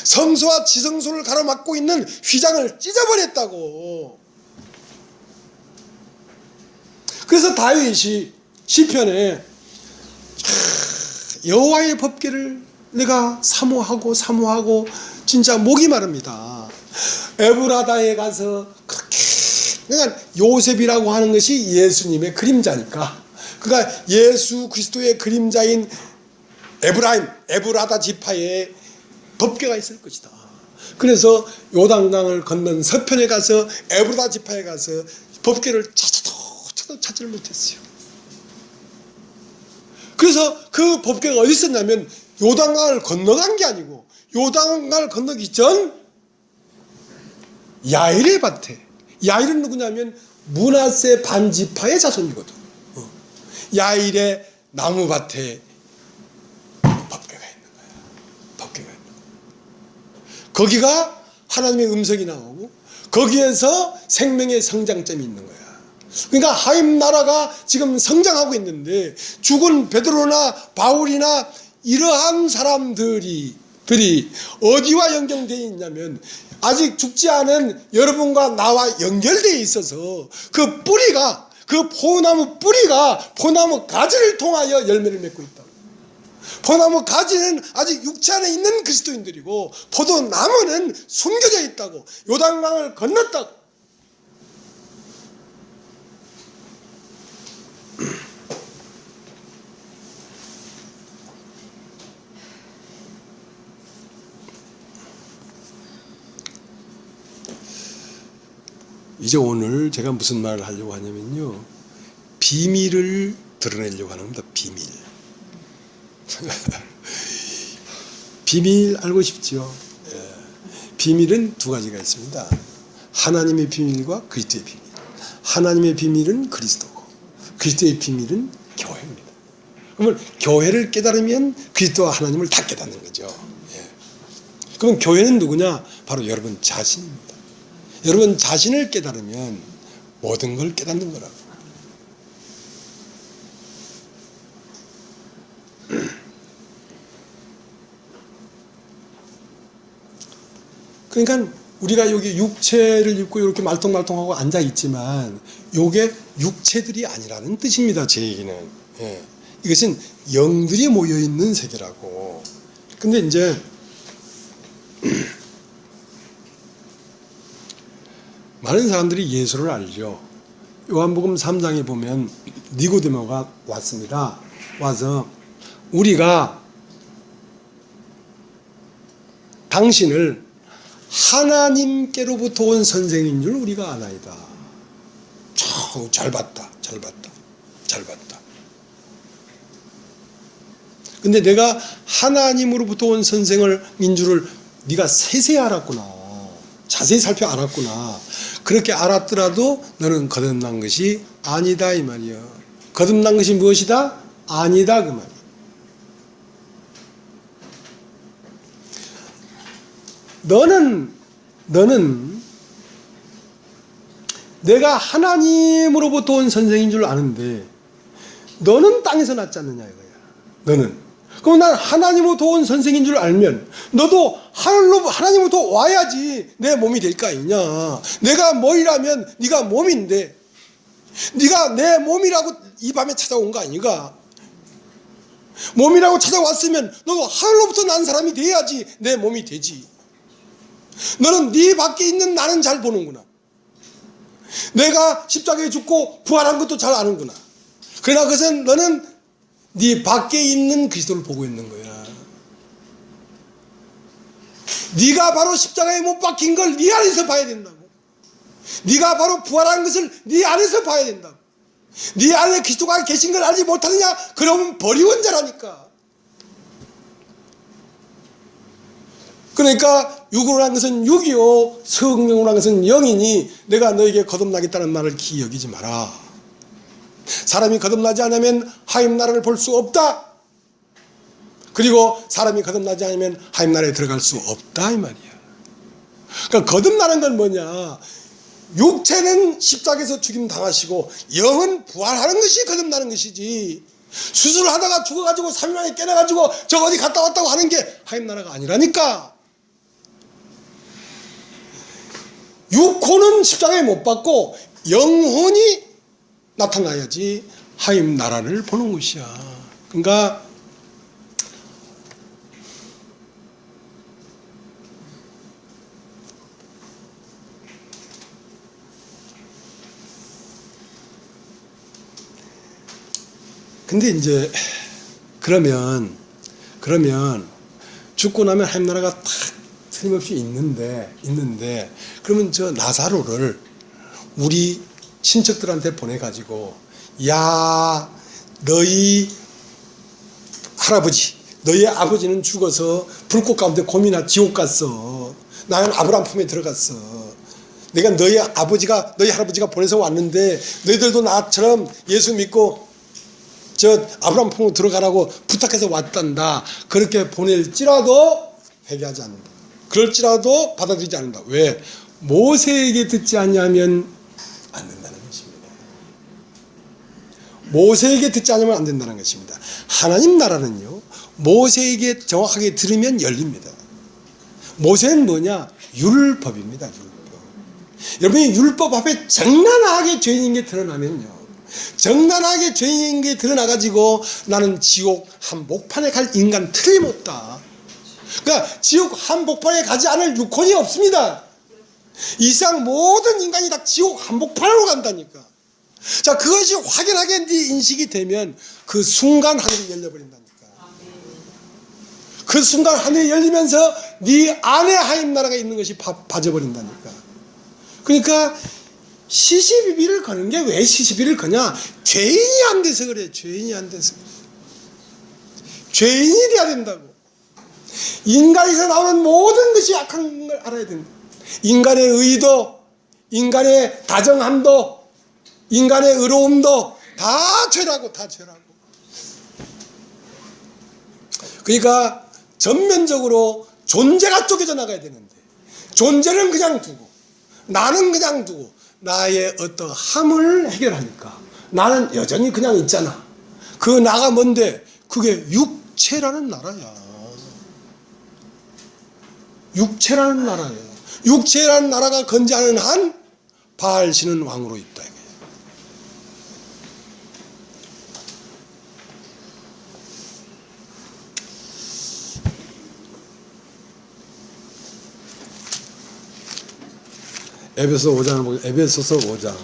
성소와 지성소를 가로막고 있는 휘장을 찢어버렸다고. 그래서 다윗이 시편에 여호와의 법궤를 내가 사모하고 진짜 목이 마릅니다. 에브라다에 가서 그렇게 그러니까 요셉이라고 하는 것이 예수님의 그림자니까 그러니까 예수 그리스도의 그림자인 에브라다 지파에 법궤가 있을 것이다. 그래서 요단강을 건넌 서편에 가서 에브라다 지파에 가서 법궤를 찾아도 찾지를 못했어요. 그래서 그 법궤가 어디 있었냐면 요단강을 건너간 게 아니고 요단강을 건너기 전 야일의 밭에. 야일은 누구냐면 므낫세 반지파의 자손이거든. 야일의 나무밭에 법궤가 있는 거야. 법궤가 있는 거야. 거기가 하나님의 음성이 나오고 거기에서 생명의 성장점이 있는 거야. 그러니까 하나님 나라가 지금 성장하고 있는데 죽은 베드로나 바울이나 이러한 사람들이 어디와 연결되어 있냐면 아직 죽지 않은 여러분과 나와 연결되어 있어서 그 뿌리가 그 포나무 뿌리가 포나무 가지를 통하여 열매를 맺고 있다. 포나무 가지는 아직 육체 안에 있는 그리스도인들이고 포도나무는 숨겨져 있다고. 요단강을 건넜다고. 이제 오늘 제가 무슨 말을 하려고 하냐면요. 비밀을 드러내려고 하는 겁니다. 비밀. 비밀 알고 싶죠? 예. 비밀은 두 가지가 있습니다. 하나님의 비밀과 그리스도의 비밀. 하나님의 비밀은 그리스도고 그리스도의 비밀은 교회입니다. 그러면 교회를 깨달으면 그리스도와 하나님을 다 깨닫는 거죠. 예. 그럼 교회는 누구냐? 바로 여러분 자신입니다. 여러분 자신을 깨달으면 모든 걸 깨닫는 거라고. 그러니까 우리가 여기 육체를 입고 이렇게 말똥말똥하고 앉아 있지만 요게 육체들이 아니라는 뜻입니다. 제 얘기는. 예. 이것은 영들이 모여 있는 세계라고. 근데 이제 많은 사람들이 예수를 알죠. 요한복음 3장에 보면 니고데모가 왔습니다. 와서 우리가 당신을 하나님께로부터 온 선생인 줄 우리가 아나이다. 잘 봤다. 근데 내가 하나님으로부터 온 선생을 인줄을 네가 세세히 알았구나. 자세히 살펴 알았구나. 그렇게 알았더라도 너는 거듭난 것이 아니다 이 말이야. 거듭난 것이 무엇이다? 아니다 그 말이야. 너는 내가 하나님으로부터 온 선생인 줄 아는데 너는 땅에서 낳지 않느냐 이거야. 너는. 그럼 난 하나님으로부터 온 선생인 줄 알면 너도 하나님으로부터 와야지 내 몸이 될 거 아니냐. 내가 뭐이라면 네가 몸인데 네가 내 몸이라고 이 밤에 찾아온 거 아니가. 몸이라고 찾아왔으면 너도 하늘로부터 난 사람이 돼야지 내 몸이 되지. 너는 네 밖에 있는 나는 잘 보는구나. 내가 십자가에 죽고 부활한 것도 잘 아는구나. 그러나 그것은 너는 네 밖에 있는 그리스도를 보고 있는 거야. 네가 바로 십자가에 못 박힌 걸 네 안에서 봐야 된다고. 네가 바로 부활한 것을 네 안에서 봐야 된다고. 네 안에 그리스도가 계신 걸 알지 못하느냐? 그러면 버리운 자라니까. 그러니까 육으로 한 것은 육이요 성령으로 한 것은 영이니 내가 너에게 거듭나겠다는 말을 기억이지 마라. 사람이 거듭나지 않으면 하나님 나라를 볼 수 없다. 그리고 사람이 거듭나지 않으면 하나님 나라에 들어갈 수 없다 이 말이야. 그러니까 거듭나는 건 뭐냐? 육체는 십자가에서 죽임 당하시고 영은 부활하는 것이 거듭나는 것이지. 수술하다가 죽어가지고 3일 만에 깨나가지고 저 어디 갔다 왔다고 하는 게 하나님 나라가 아니라니까. 육혼은 십자가에 못 박고 영혼이 나타나야지 하나님 나라를 보는 것이야. 그러니까 근데 이제 그러면 죽고 나면 하나님 나라가 딱 틀림없이 있는데 그러면 저 나사로를 우리 친척들한테 보내가지고 야 너희 할아버지 너희 아버지는 죽어서 불꽃 가운데 곰이나 지옥 갔어. 나는 아브라함 품에 들어갔어. 내가 너희 할아버지가 보내서 왔는데 너희들도 나처럼 예수 믿고 저 아브라함 품으로 들어가라고 부탁해서 왔단다. 그렇게 보낼지라도 회개하지 않는다. 그럴지라도 받아들이지 않는다. 왜? 모세에게 듣지 않냐면 안 된다는 것입니다. 모세에게 듣지 않으면 안 된다는 것입니다. 하나님 나라는요 모세에게 정확하게 들으면 열립니다. 모세는 뭐냐? 율법입니다. 율법. 여러분이 율법 앞에 정난하게 죄인인 게 드러나면요, 정난하게 죄인인 게 드러나가지고 나는 지옥 한복판에 갈 인간 틀림없다. 그러니까 지옥 한복판에 가지 않을 유권이 없습니다. 이 세상 모든 인간이 다 지옥 한복판으로 간다니까. 자, 그것이 확연하게 네 인식이 되면 그 순간 하늘이 열려버린다니까. 그 순간 하늘이 열리면서 네 안에 하나님 나라가 있는 것이 빠져버린다니까. 그러니까 시시비비를 거는 게 왜 시시비를 거냐? 죄인이 안 돼서 그래. 죄인이 안 돼서. 죄인이 돼야 된다고. 인간에서 나오는 모든 것이 악한 걸 알아야 된다. 인간의 의도, 인간의 다정함도, 인간의 의로움도 다 죄라고, 다 죄라고. 그러니까 전면적으로 존재가 쪼개져 나가야 되는데, 존재는 그냥 두고, 나는 그냥 두고, 나의 어떠함을 해결하니까 나는 여전히 그냥 있잖아. 그 나가 뭔데? 그게 육체라는 나라야. 육체라는 나라예요. 육체라는 나라가 건재하는 한 바알신은 왕으로 있다. 에베소서 5장을 보겠습니다. 에베소서 5장.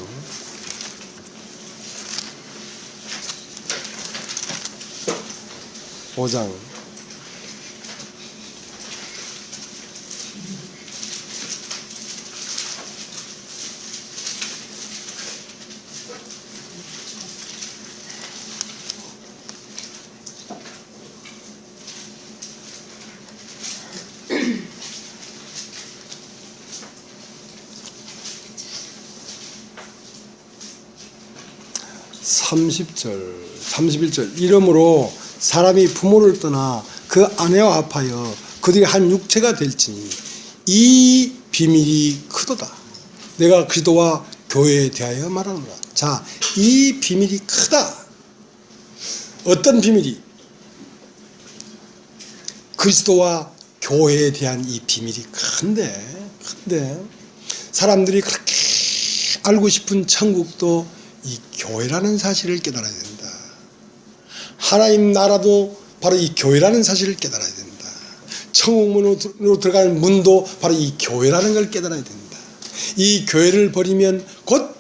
(5장) 31절 이러므로 사람이 부모를 떠나 그 아내와 합하여 그들이 한 육체가 될지니 이 비밀이 크도다. 내가 그리스도와 교회에 대하여 말하노라. 자, 이 비밀이 크다. 어떤 비밀이? 그리스도와 교회에 대한 이 비밀이 큰데 사람들이 그렇게 알고 싶은 천국도 이 교회라는 사실을 깨달아야 된다. 하나님 나라도 바로 이 교회라는 사실을 깨달아야 된다. 천국문으로 들어가는 문도 바로 이 교회라는 걸 깨달아야 된다. 이 교회를 버리면 곧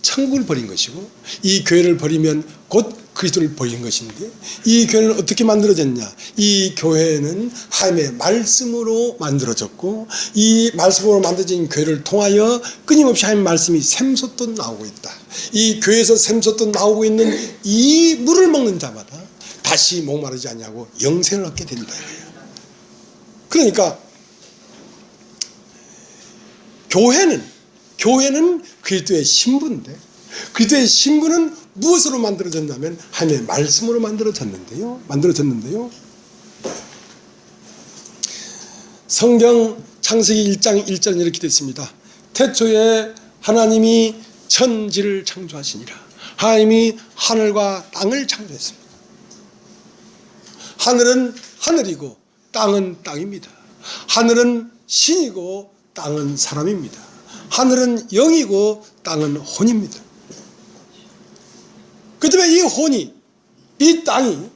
천국을 버린 것이고, 이 교회를 버리면 곧 그리스도를 버린 것인데, 이 교회는 어떻게 만들어졌냐? 이 교회는 하나님의 말씀으로 만들어졌고, 이 말씀으로 만들어진 교회를 통하여 끊임없이 하나님의 말씀이 샘솟듯 나오고 있다. 이 교회에서 샘솟듯 나오고 있는 이 물을 먹는 자마다 다시 목마르지 않냐고 영생을 얻게 된다. 그러니까 교회는 그리스도의 신부인데, 그리스도의 신부는 무엇으로 만들어졌냐면 하나님의 말씀으로 만들어졌는데요. 성경 창세기 1장 1절은 이렇게 됐습니다. 태초에 하나님이 천지를 창조하시니라. 하나님이 하늘과 땅을 창조했습니다. 하늘은 하늘이고 땅은 땅입니다. 하늘은 신이고 땅은 사람입니다. 하늘은 영이고 땅은 혼입니다. 그 때문에 이 혼이, 이 땅이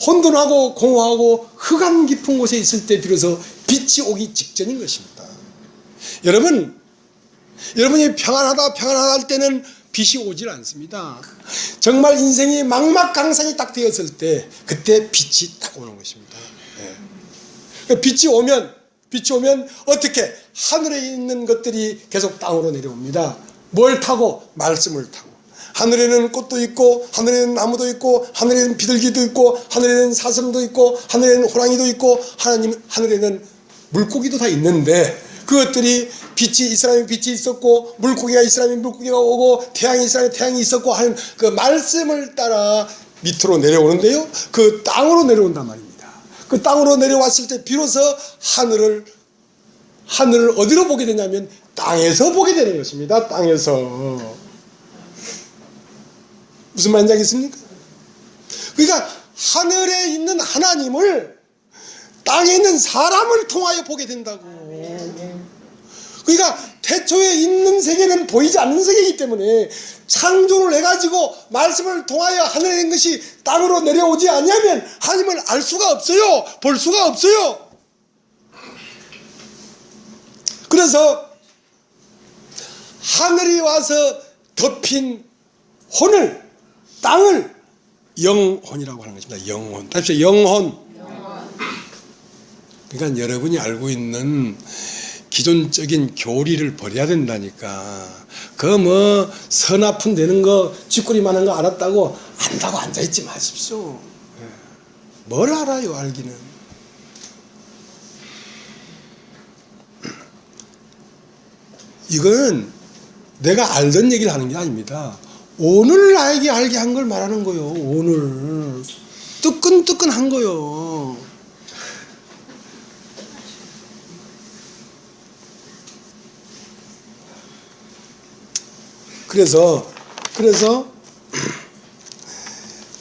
혼돈하고 공허하고 흑암 깊은 곳에 있을 때 비로소 빛이 오기 직전인 것입니다. 여러분이 평안하다 할 때는 빛이 오질 않습니다. 정말 인생이 막막강산이 딱 되었을 때 그때 빛이 딱 오는 것입니다. 빛이 오면 어떻게? 하늘에 있는 것들이 계속 땅으로 내려옵니다. 뭘 타고? 말씀을 타고. 하늘에는 꽃도 있고, 하늘에는 나무도 있고, 하늘에는 비둘기도 있고, 하늘에는 사슴도 있고, 하늘에는 호랑이도 있고, 하늘에는 물고기도 다 있는데, 그것들이 이스라엘 빛이 있었고, 물고기가 이스라엘 물고기가 오고, 태양이 이스라엘 태양이 있었고 하는 그 말씀을 따라 밑으로 내려오는데요, 그 땅으로 내려온단 말입니다. 그 땅으로 내려왔을 때 비로소 하늘을 어디로 보게 되냐면 땅에서 보게 되는 것입니다. 땅에서. 무슨 말인지 알겠습니까? 그러니까 하늘에 있는 하나님을 땅에 있는 사람을 통하여 보게 된다고. 그러니까 태초에 있는 세계는 보이지 않는 세계이기 때문에 창조를 해가지고 말씀을 통하여 하늘에 있는 것이 땅으로 내려오지 않으면 하나님을 알 수가 없어요. 볼 수가 없어요. 그래서 하늘이 와서 덮인 땅을 영혼이라고 하는 것입니다. 영혼. 답시다. 영혼. 그러니까 여러분이 알고 있는 기존적인 교리를 버려야 된다니까. 그 서나푼 되는 거, 쥐꼬리 많은 거 알았다고 안다고 앉아있지 마십시오. 뭘 알아요, 알기는. 이건 내가 알던 얘기를 하는 게 아닙니다. 오늘 나에게 알게 한 걸 말하는 거요. 오늘 뜨끈뜨끈한 거요. 그래서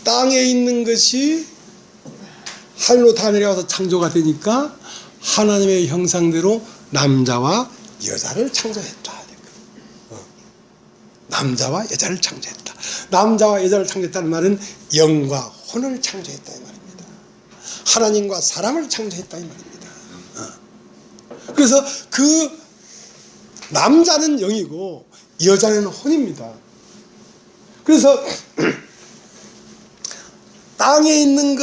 땅에 있는 것이 하늘로 다 내려와서 창조가 되니까 하나님의 형상대로 남자와 여자를 창조했다. 남자와 여자를 창조했다. 남자와 여자를 창조했다는 말은 영과 혼을 창조했다 이 말입니다. 하나님과 사람을 창조했다 이 말입니다. 그래서 그 남자는 영이고 여자는 혼입니다. 그래서 땅에 있는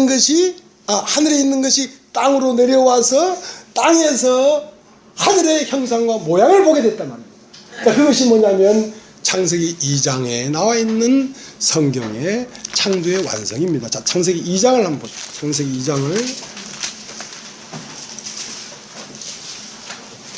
것이 하늘에 있는 것이 땅으로 내려와서 땅에서 하늘의 형상과 모양을 보게 됐단 말입니다. 그러니까 그것이 뭐냐면 창세기 2장에 나와 있는 성경의 창조의 완성입니다. 자, 창세기 2장을 한번 보죠. 창세기 2장을.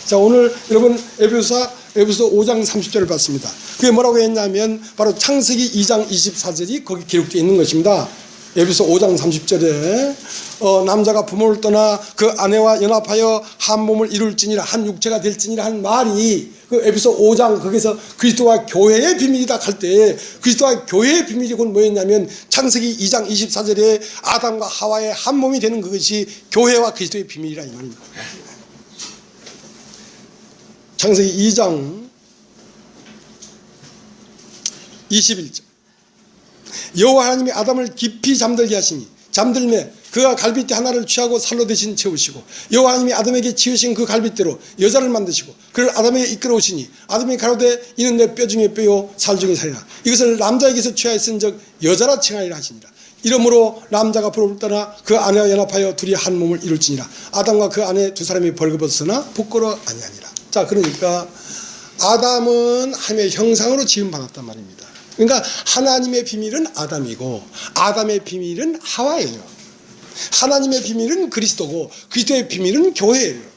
자, 오늘 여러분 에베소서 5장 30절을 봤습니다. 그게 뭐라고 했냐면 바로 창세기 2장 24절이 거기 기록되어 있는 것입니다. 에베소 5장 30절에 남자가 부모를 떠나 그 아내와 연합하여 한 몸을 이룰지니라, 한 육체가 될지니라 한 말이 그 에베소 5장 거기서 그리스도와 교회의 비밀이다 할 때 그리스도와 교회의 비밀이 곧 뭐였냐면 창세기 2장 24절에 아담과 하와의 한 몸이 되는 그것이 교회와 그리스도의 비밀이라 이 말입니다. 창세기 2장 21절 여호와 하나님이 아담을 깊이 잠들게 하시니 잠들매 그가 갈빗대 하나를 취하고 살로 대신 채우시고 여호와 하나님이 아담에게 지으신 그 갈빗대로 여자를 만드시고 그를 아담에게 이끌어오시니 아담이 가로되 이는 내 뼈 중에 뼈요 살 중에 살이라 이것을 남자에게서 취하였은즉 여자라 칭하리라 하시니라. 이러므로 남자가 부모를 떠나 그 아내와 연합하여 둘이 한 몸을 이룰지니라. 아담과 그 아내 두 사람이 벌거벗으나 부끄러워 아니하니라. 자, 그러니까 아담은 하나님의 형상으로 지음받았단 말입니다. 그러니까 하나님의 비밀은 아담이고 아담의 비밀은 하와예요. 하나님의 비밀은 그리스도고 그리스도의 비밀은 교회예요.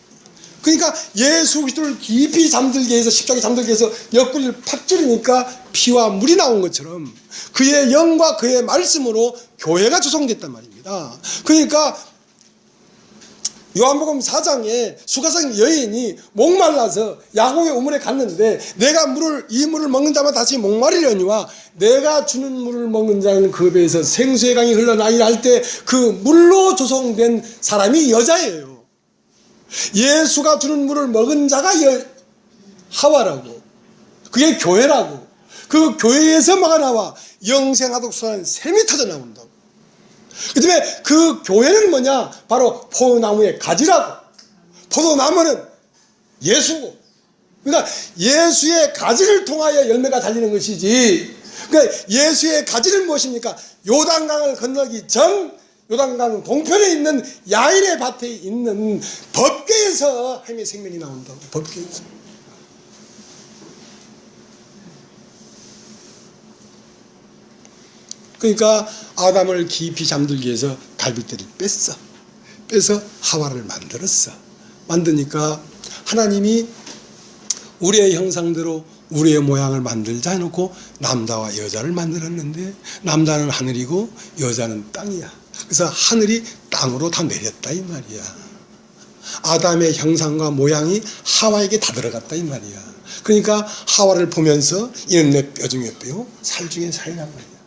그러니까 예수 그리스도를 깊이 잠들게 해서 십자가에 잠들게 해서 옆구리를 팍 찌르니까 피와 물이 나온 것처럼 그의 영과 그의 말씀으로 교회가 조성됐단 말입니다. 그러니까 요한복음 4장에 수가성 여인이 목말라서 야곱의 우물에 갔는데 내가 이 물을 먹는 자만 다시 목마르려니와 내가 주는 물을 먹는 자는 그 배에서 생수의 강이 흘러나리라 할 때 그 물로 조성된 사람이 여자예요. 예수가 주는 물을 먹은 자가 하와라고, 그게 교회라고. 그 교회에서 뭐가 나와? 영생하도록 솟아난 샘이 터져 나온다고. 그 다음에 그 교회는 뭐냐? 바로 포도나무의 가지라고. 포도나무는 예수고. 그러니까 예수의 가지를 통하여 열매가 달리는 것이지. 그러니까 예수의 가지는 무엇입니까? 요단강을 건너기 전 요단강 동편에 있는 야일의 밭에 있는 법궤에서 하나님의 생명이 나온다고. 법궤에서. 그러니까 아담을 깊이 잠들기 위해서 갈빗대를 빼서 하와를 만들었어. 만드니까 하나님이 우리의 형상대로 우리의 모양을 만들자 해놓고 남자와 여자를 만들었는데 남자는 하늘이고 여자는 땅이야. 그래서 하늘이 땅으로 다 내렸다 이 말이야. 아담의 형상과 모양이 하와에게 다 들어갔다 이 말이야. 그러니까 하와를 보면서 이는 내 뼈 중에 뼈요 살 중에 살이란 말이야.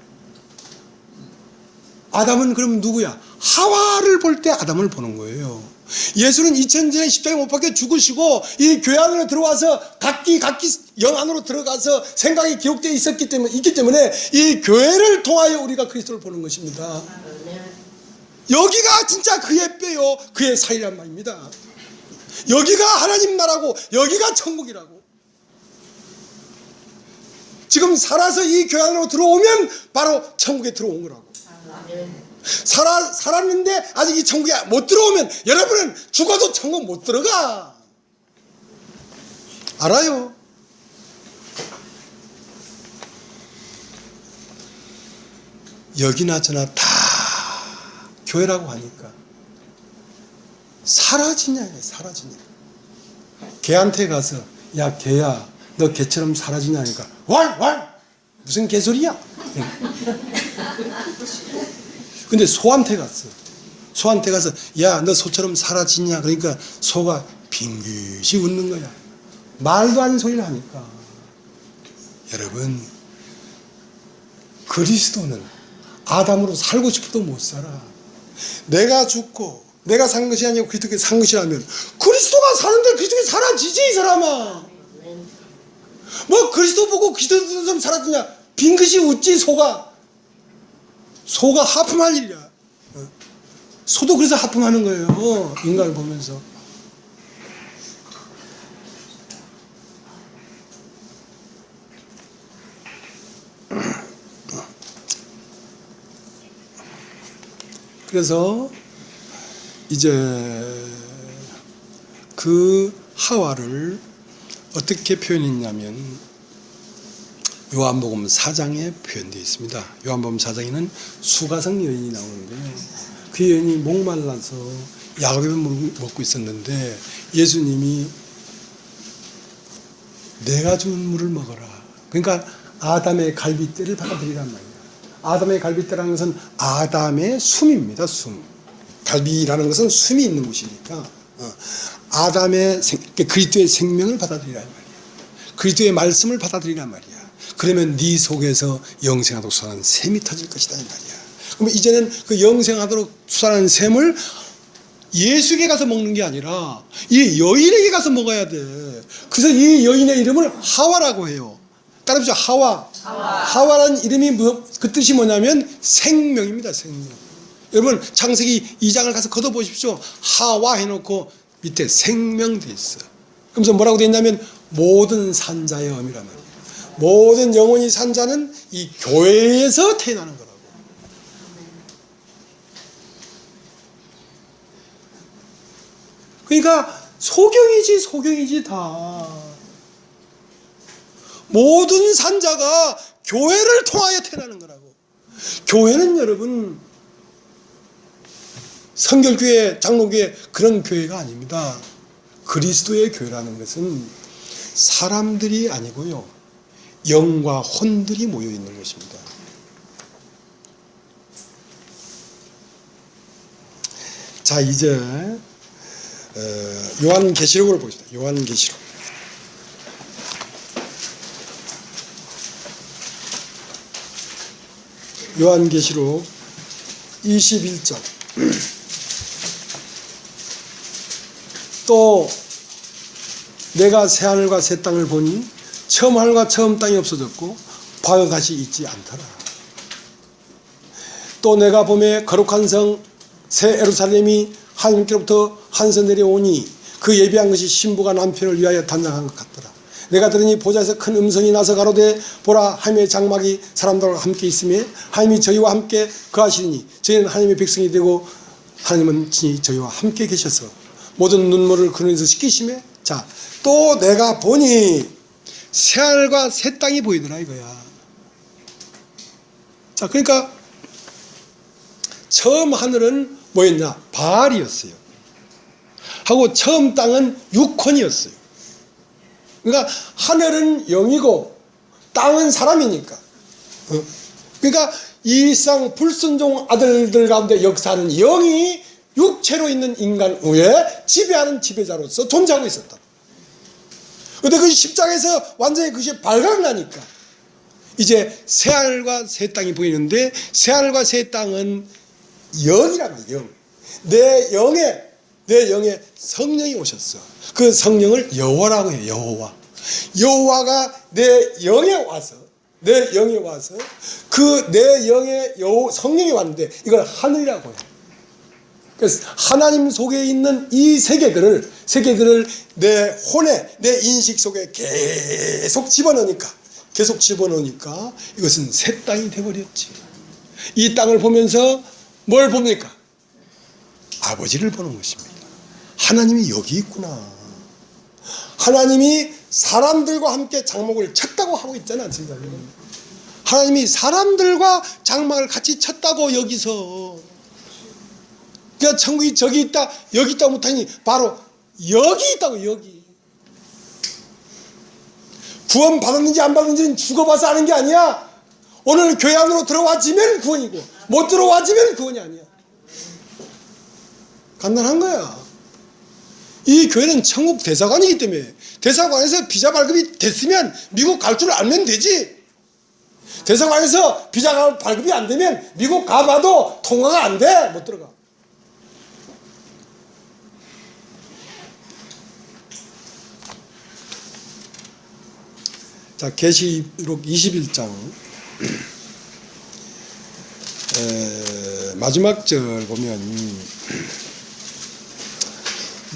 아담은 그럼 누구야? 하와를 볼 때 아담을 보는 거예요. 예수는 2000년에 십자가에 못 박혀 죽으시고 이 교회 안으로 들어와서 각기 영 안으로 들어가서 생각이 기록되어 있기 때문에 이 교회를 통하여 우리가 그리스도를 보는 것입니다. 여기가 진짜 그의 뼈요 그의 살이란 말입니다. 여기가 하나님 나라고 여기가 천국이라고. 지금 살아서 이 교회 안으로 들어오면 바로 천국에 들어온 거라고. 살았는데 아직 이 천국에 못 들어오면 여러분은 죽어도 천국 못 들어가. 알아요? 여기나 저나 다 교회라고 하니까 사라지냐. 개한테 가서 야 개야 너 개처럼 사라지냐니까 왈 무슨 개소리야. 근데 소한테 가서 야 너 소처럼 사라지냐 그러니까 소가 빙긋이 웃는 거야. 말도 아닌 소리를 하니까. 여러분 그리스도는 아담으로 살고 싶어도 못 살아. 내가 죽고 내가 산 것이 아니고 그리스도께 산 것이라면 그리스도가 사는데 그리스도에 사라지지 이 사람아. 뭐 그리스도 보고 그리스도 듣는 사람 사라지냐. 빙긋이 웃지 소가. 소가 하품할 일이야. 소도 그래서 하품하는 거예요. 인간을 보면서. 그래서 이제 그 하와를 어떻게 표현했냐면 요한복음 4장에 표현되어 있습니다. 요한복음 4장에는 수가성 여인이 나오는데 그 여인이 목말라서 야곱의 물을 먹고 있었는데 예수님이 내가 준 물을 먹어라. 그러니까 아담의 갈빗대를 받아들이란 말이에요. 아담의 갈빗대라는 것은 아담의 숨입니다. 숨. 갈비라는 것은 숨이 있는 곳이니까 아담의 그리스도의 생명을 받아들이란 말이야. 그리스도의 말씀을 받아들이란 말이야. 그러면 네 속에서 영생하도록 솟아나는 샘이 터질 것이다 이 말이야. 그러면 이제는 그 영생하도록 솟아나는 샘을 예수에게 가서 먹는 게 아니라 이 여인에게 가서 먹어야 돼. 그래서 이 여인의 이름을 하와라고 해요. 따라합시다. 하와. 하와라는 이름이 그 뜻이 뭐냐면 생명입니다. 생명. 여러분 창세기 2장을 가서 걷어보십시오. 하와 해놓고 밑에 생명 돼 있어. 그러면서 뭐라고 돼 있냐면 모든 산자의 어미란 말이에요. 모든 영혼이 산 자는 이 교회에서 태어나는 거라고. 그러니까 소경이지 다. 모든 산자가 교회를 통하여 태어나는 거라고. 교회는 여러분 성결교회, 장로교회 그런 교회가 아닙니다. 그리스도의 교회라는 것은 사람들이 아니고요. 영과 혼들이 모여 있는 것입니다. 자, 이제 요한계시록을 보겠습니다. 요한계시록. 요한계시록 21장. 또 내가 새하늘과 새 땅을 보니 처음 하늘과 처음 땅이 없어졌고 바다가 다시 있지 않더라. 또 내가 보매 거룩한 성 새 예루살렘이 하나님께로부터 한서 내려오니 그 예비한 것이 신부가 남편을 위하여 단장한 것 같더라. 내가 들으니 보좌에서 큰 음성이 나서 가로되 보라 하나님의 장막이 사람들과 함께 있으며 하나님이 저희와 함께 거하시니 저희는 하나님의 백성이 되고 하나님은 친히 저희와 함께 계셔서 모든 눈물을 그 눈에서 씻기시며 자, 또 내가 보니 새하늘과 새 땅이 보이더라 이거야. 자, 그러니까 처음 하늘은 뭐였냐? 바알이었어요. 하고 처음 땅은 육혼이었어요. 그러니까 하늘은 영이고 땅은 사람이니까. 그러니까 이상 불순종 아들들 가운데 역사하는 영이 육체로 있는 인간 위에 지배하는 지배자로서 존재하고 있었다. 그런데 그 십자가에서 완전히 그것이 발각나니까 이제 새하늘과 새 땅이 보이는데 새하늘과 새 땅은 영이란 말이야. 영. 내 영에 성령이 오셨어. 그 성령을 여호와라고 해요. 여호와. 여호와가 내 영에 와서 그 내 영에 성령이 왔는데 이걸 하늘이라고 해요. 그래서 하나님 속에 있는 이 세계들을 내 혼에 내 인식 속에 계속 집어넣으니까 이것은 새 땅이 되어버렸지. 이 땅을 보면서 뭘 봅니까? 아버지를 보는 것입니다. 하나님이 여기 있구나. 하나님이 사람들과 함께 장막을 쳤다고 하고 있잖아 지금. 하나님이 사람들과 장막을 같이 쳤다고 여기서. 그러니까 천국이 저기 있다 여기 있다 못하니 바로 여기 있다고. 여기 구원 받았는지 안 받았는지는 죽어봐서 아는 게 아니야. 오늘 교회 안으로 들어와지면 구원이고 못 들어와지면 구원이 아니야. 간단한 거야. 이 교회는 천국 대사관이기 때문에 대사관에서 비자 발급이 됐으면 미국 갈 줄 알면 되지. 대사관에서 비자 발급이 안 되면 미국 가봐도 통과가 안 돼. 못 들어가. 자, 계시록 21장 마지막 절 보면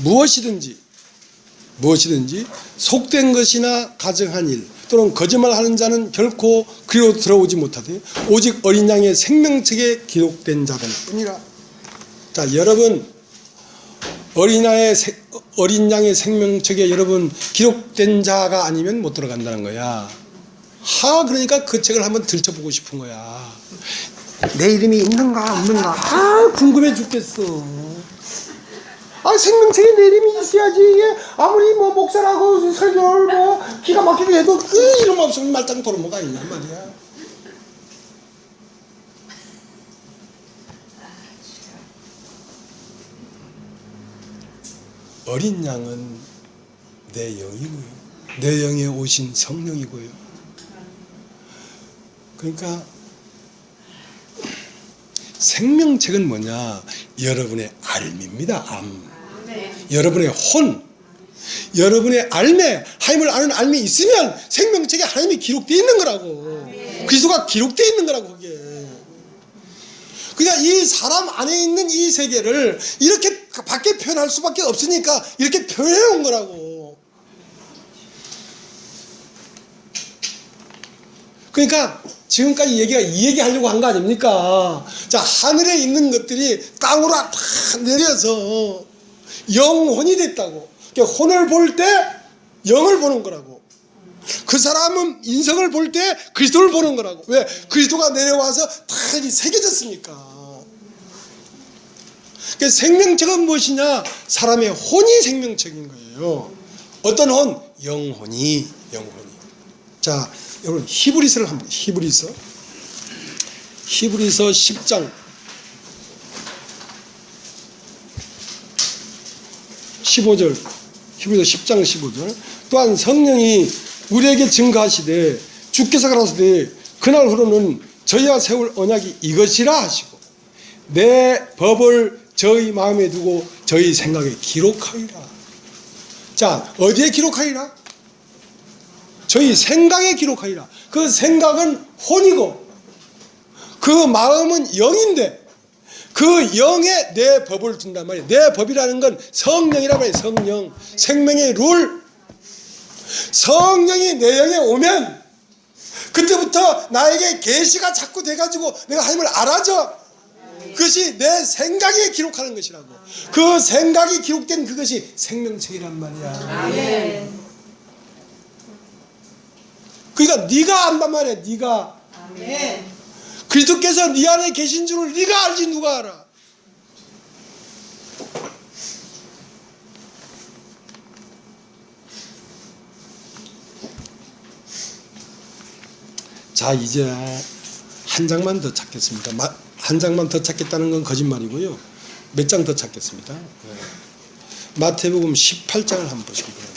무엇이든지 속된 것이나 가정한 일 또는 거짓말하는 자는 결코 그리로 들어오지 못하되 오직 어린 양의 생명책에 기록된 자들 뿐이라. 자, 여러분 어린 양의 생명책에 여러분 기록된 자가 아니면 못 들어간다는 거야. 그러니까 그 책을 한번 들춰보고 싶은 거야. 내 이름이 있는가 없는가 궁금해 죽겠어. 생명책에 내 이름이 있어야지. 아무리 뭐 목사라고 설교를 뭐 기가 막히게 해도 그 이름 없으면 말짱 도루묵 아니냐 말이야. 어린 양은 내 영이고요. 내 영에 오신 성령이고요. 그러니까 생명책은 뭐냐? 여러분의 알미입니다. 암. 여러분의 혼, 여러분의 알매, 하나님을 아는 알미 있으면 생명책에 하나님이 기록되어 있는 거라고. 그리스도가 기록되어 있는 거라고 그게. 그러니까 이 사람 안에 있는 이 세계를 이렇게 밖에 표현할 수밖에 없으니까 이렇게 표현해 온 거라고. 그러니까 지금까지 이 얘기 하려고 한 거 아닙니까? 자, 하늘에 있는 것들이 땅으로 다 내려서 영혼이 됐다고. 그러니까 혼을 볼 때 영을 보는 거라고. 그 사람은 인성을 볼 때 그리스도를 보는 거라고. 왜? 그리스도가 내려와서 다 새겨졌으니까. 그러니까 생명책은 무엇이냐? 사람의 혼이 생명책인 거예요. 어떤 혼? 영혼이. 자, 여러분 히브리서를 한번 히브리서 10장 15절 히브리서 10장 15절 또한 성령이 우리에게 증거하시되 주께서 가라사대 그날 후로는 저희와 세울 언약이 이것이라 하시고 내 법을 저희 마음에 두고 저희 생각에 기록하리라. 자, 어디에 기록하리라? 저희 생각에 기록하리라. 그 생각은 혼이고 그 마음은 영인데 그 영에 내 법을 둔단 말이에요. 내 법이라는 건 성령이란 말이에요. 성령, 생명의 룰. 성령이 내 영에 오면 그때부터 나에게 계시가 자꾸 돼가지고 내가 하나님을 알아줘. 그것이 내 생각에 기록하는 것이라고. 그 생각이 기록된 그것이 생명책이란 말이야. 아멘. 그러니까 네가 안단 말이야. 네가. 아멘. 그리스도께서 네 안에 계신 줄을 네가 알지 누가 알아. 자, 이제 한 장만 더 찾겠습니다. 한 장만 더 찾겠다는 건 거짓말이고요. 몇 장 더 찾겠습니다. 마태복음 18장을 한번 보시기 바랍니다.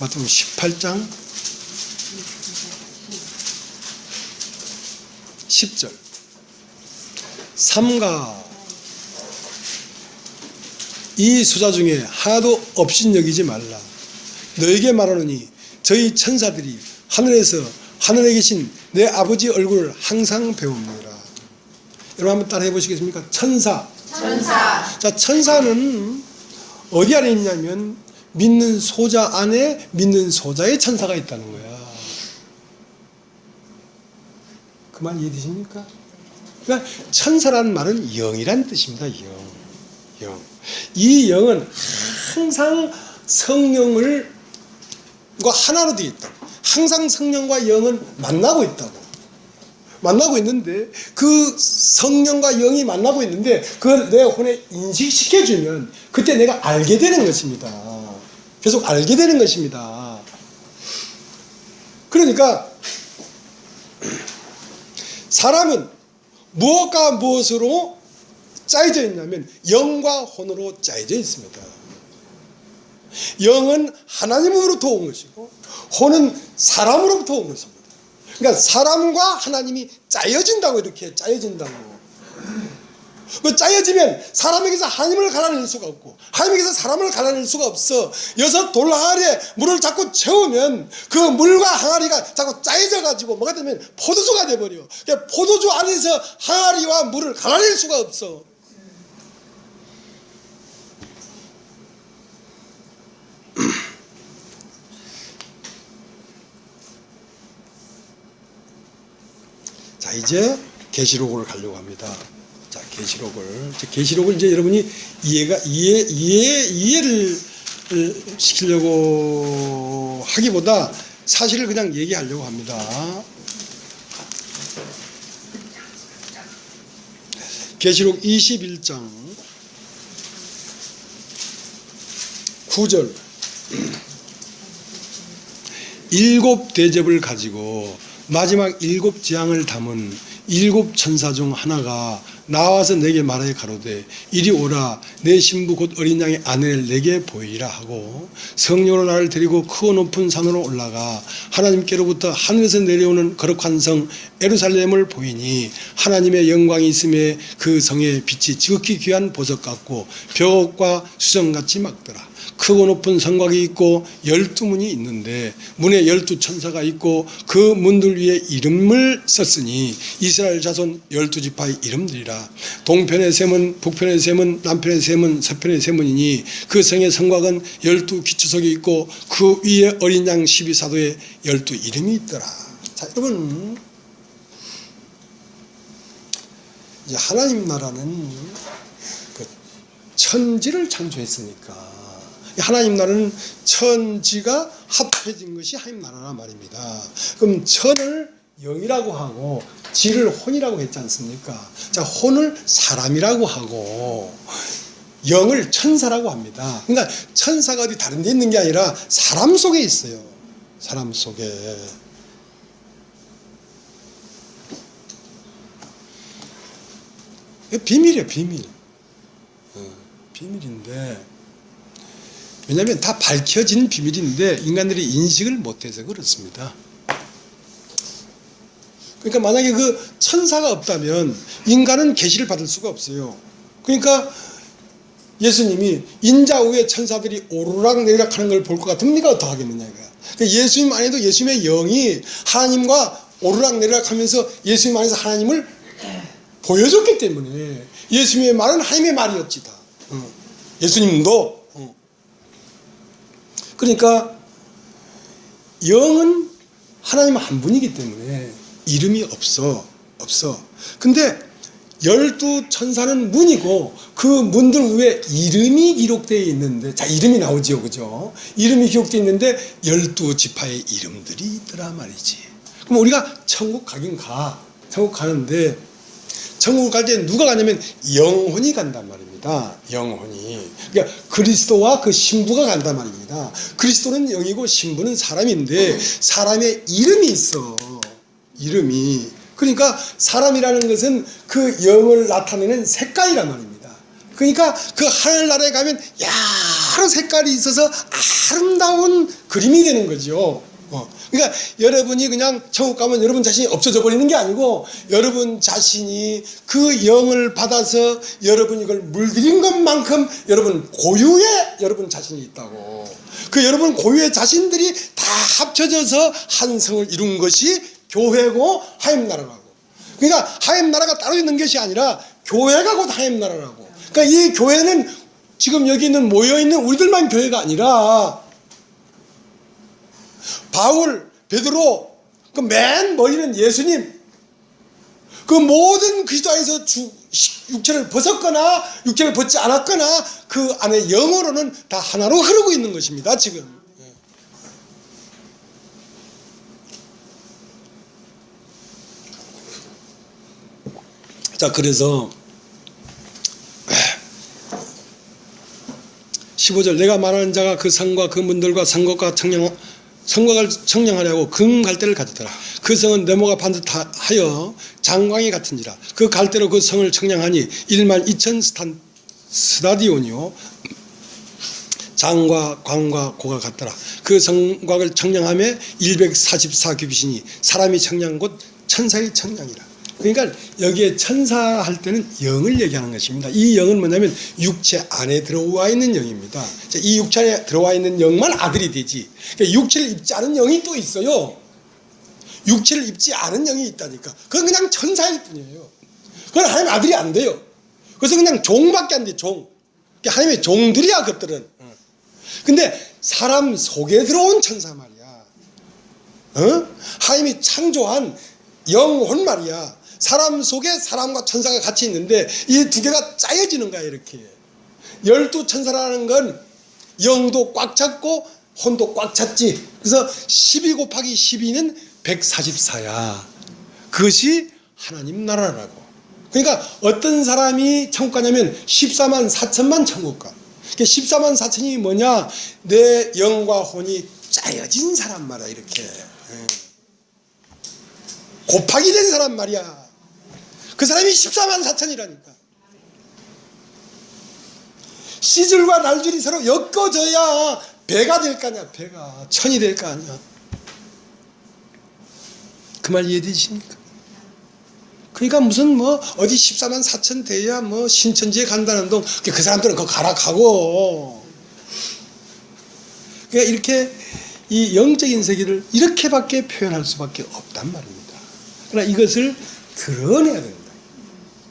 마태복음 18장 10절 삼가 이 수자 중에 하나도 업신여기지 말라. 너에게 말하노니 저희 천사들이 하늘에 계신 내 아버지 얼굴을 항상 배웁니다. 여러분 한번 따라해 보시겠습니까? 천사. 자, 천사는 어디 안에 있냐면 믿는 소자 안에 믿는 소자의 천사가 있다는 거야. 그 말 이해되십니까? 그러니까 천사라는 말은 영이란 뜻입니다. 영. 이 영은 항상 성령과 하나로 되어 있다고. 항상 성령과 영은 만나고 있다고. 만나고 있는데 그 성령과 영이 만나고 있는데 그걸 내 혼에 인식시켜주면 그때 내가 알게 되는 것입니다. 계속 알게 되는 것입니다. 그러니까 사람은 무엇과 무엇으로 짜여져 있냐면 영과 혼으로 짜여져 있습니다. 영은 하나님으로부터 온 것이고 혼은 사람으로부터 온 것입니다. 그러니까 사람과 하나님이 짜여진다고. 이렇게 짜여진다고. 그 짜여지면 사람에게서 하나님을 갈라낼 수가 없고 하나님에게서 사람을 갈라낼 수가 없어. 여섯 돌 항아리에 물을 자꾸 채우면 그 물과 항아리가 자꾸 짜여져 가지고 뭐가 되면 포도주가 돼버려. 그러니까 포도주 안에서 항아리와 물을 갈라낼 수가 없어. 자, 이제 계시록으로 가려고 합니다. 자, 계시록을 이제 여러분이 이해를 시키려고 하기보다 사실을 그냥 얘기하려고 합니다. 계시록 21장 9절. 일곱 대접을 가지고 마지막 일곱 재앙을 담은 일곱 천사 중 하나가 나와서 내게 말하여 가로되 이리 오라, 내 신부 곧 어린 양의 아내를 내게 보이라 하고 성령으로 나를 데리고 크고 높은 산으로 올라가 하나님께로부터 하늘에서 내려오는 거룩한 성 예루살렘을 보이니 하나님의 영광이 있음에 그 성의 빛이 지극히 귀한 보석 같고 벽과 수정같이 막더라. 크고 높은 성곽이 있고 12문이 있는데 문에 12천사가 있고 그 문들 위에 이름을 썼으니 이스라엘 자손 12지파의 이름들이라. 동편의 셈은 북편의 셈은 남편의 셈은 서편의 셈은이니 그 성의 성곽은 12기초석이 있고 그 위에 어린 양 12사도의 12 이름이 있더라. 자, 여러분, 이제 하나님 나라는 그 천지를 창조했으니까 하나님 나라는 천지가 합해진 것이 하나님 나라란 말입니다. 그럼 천을 영이라고 하고 지를 혼이라고 했지 않습니까? 자, 혼을 사람이라고 하고 영을 천사라고 합니다. 그러니까 천사가 어디 다른 데 있는 게 아니라 사람 속에 있어요. 사람 속에. 비밀이에요, 비밀. 비밀인데 왜냐하면 다 밝혀진 비밀인데 인간들이 인식을 못해서 그렇습니다. 그러니까 만약에 그 천사가 없다면 인간은 계시를 받을 수가 없어요. 그러니까 예수님이 인자 후에 천사들이 오르락 내리락 하는 걸 볼 것 같으면 네가 어떻게 하겠느냐 이거야. 그러니까 예수님 안에도 예수님의 영이 하나님과 오르락 내리락 하면서 예수님 안에서 하나님을 보여줬기 때문에 예수님의 말은 하나님의 말이었지다. 예수님도 그러니까 영은 하나님 한 분이기 때문에 이름이 없어. 근데 12천사는 문이고 그 문들 위에 이름이 기록되어 있는데, 자, 이름이 나오지요, 그죠? 이름이 기록되어 있는데 12지파의 이름들이 있더라 말이지. 그럼 우리가 천국 가긴 가. 천국 가는데 천국 갈 때 누가 가냐면 영혼이 간단 말입니다. 영혼이. 그러니까 그리스도와 그 신부가 간단 말입니다. 그리스도는 영이고 신부는 사람인데 사람의 이름이 있어. 이름이. 그러니까 사람이라는 것은 그 영을 나타내는 색깔이란 말입니다. 그러니까 그 하늘나라에 가면 여러 색깔이 있어서 아름다운 그림이 되는 거죠. 그러니까 여러분이 그냥 천국 가면 여러분 자신이 없어져 버리는 게 아니고 여러분 자신이 그 영을 받아서 여러분 이걸 물들인 것만큼 여러분 고유의 여러분 자신이 있다고. 그 여러분 고유의 자신들이 다 합쳐져서 한 성을 이룬 것이 교회고 하나님 나라라고. 그러니까 하나님 나라가 따로 있는 것이 아니라 교회가 곧 하나님 나라라고. 그러니까 이 교회는 지금 여기 있는 모여있는 우리들만 교회가 아니라 바울, 베드로, 그 맨 머리는 예수님, 그 모든 그리스도 안에서 육체를 벗었거나 육체를 벗지 않았거나 그 안에 영어로는 다 하나로 흐르고 있는 것입니다, 지금. 자, 그래서 15절, 내가 말하는 자가 그 성과 그 문들과 성곽과 성곽을 청량하려고 금 갈대를 가졌더라. 그 성은 네모가 반듯하여 장광이 같은지라. 그 갈대로 그 성을 청량하니 12,000 스타디온이요 장과 광과 고가 같더라. 그 성곽을 청량함에 144규빗이니 사람이 청량 곧 천사의 청량이라. 그러니까 여기에 천사 할 때는 영을 얘기하는 것입니다. 이 영은 뭐냐면 육체 안에 들어와 있는 영입니다. 이 육체 안에 들어와 있는 영만 아들이 되지. 그러니까 육체를 입지 않은 영이 또 있어요. 육체를 입지 않은 영이 있다니까. 그건 그냥 천사일 뿐이에요. 그건 하나님 아들이 안 돼요. 그래서 그냥 종밖에 안 돼, 종. 그러니까 하나님의 종들이야, 그것들은. 근데 사람 속에 들어온 천사 말이야. 하나님이 창조한 영혼 말이야. 사람 속에 사람과 천사가 같이 있는데 이 두 개가 짜여지는 거야, 이렇게. 12천사라는 건 영도 꽉 찼고 혼도 꽉 찼지. 그래서 12 곱하기 12는 144야. 그것이 하나님 나라라고. 그러니까 어떤 사람이 천국 가냐면 14만 4천만 천국 가. 14만 4천이 뭐냐? 내 영과 혼이 짜여진 사람 말이야, 이렇게. 곱하기 된 사람 말이야. 그 사람이 14만 4천이라니까. 씨줄과 날줄이 서로 엮어져야 배가 될 거 아니야, 배가. 천이 될 거 아니야. 그 말 이해되십니까? 그러니까 무슨 뭐 어디 14만 4천 돼야 뭐 신천지에 간다는 동 그 사람들은 그거 가라 가고. 그러니까 이렇게 이 영적인 세계를 이렇게밖에 표현할 수밖에 없단 말입니다. 그러나 이것을 드러내야 된다.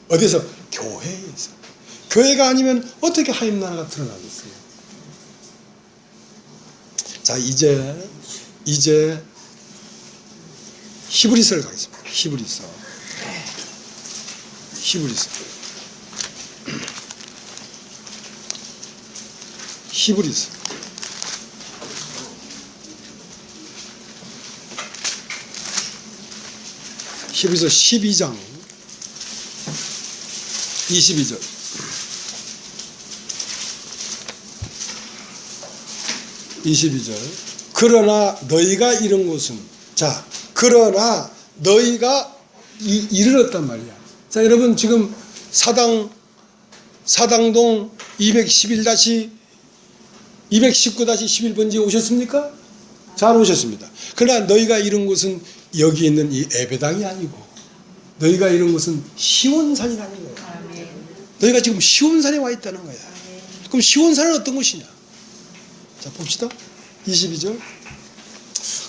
어디서? 교회에서. 교회가 아니면 어떻게 하나님 나라가 드러나겠어요? 자, 이제 히브리서를 가겠습니다. 히브리서. 히브리서 12장 22절. 그러나 너희가 이런 것은, 자, 그러나 너희가 이르렀단 말이야. 자, 여러분 지금 사당동 219-11번지에 오셨습니까? 잘 오셨습니다. 그러나 너희가 이런 곳은 여기 있는 이 에베당이 아니고 너희가 이런 곳은 시온산이라는 거예요. 너희가 지금 시온산에 와 있다는 거야. 그럼 시온산은 어떤 곳이냐? 자, 봅시다. 22절.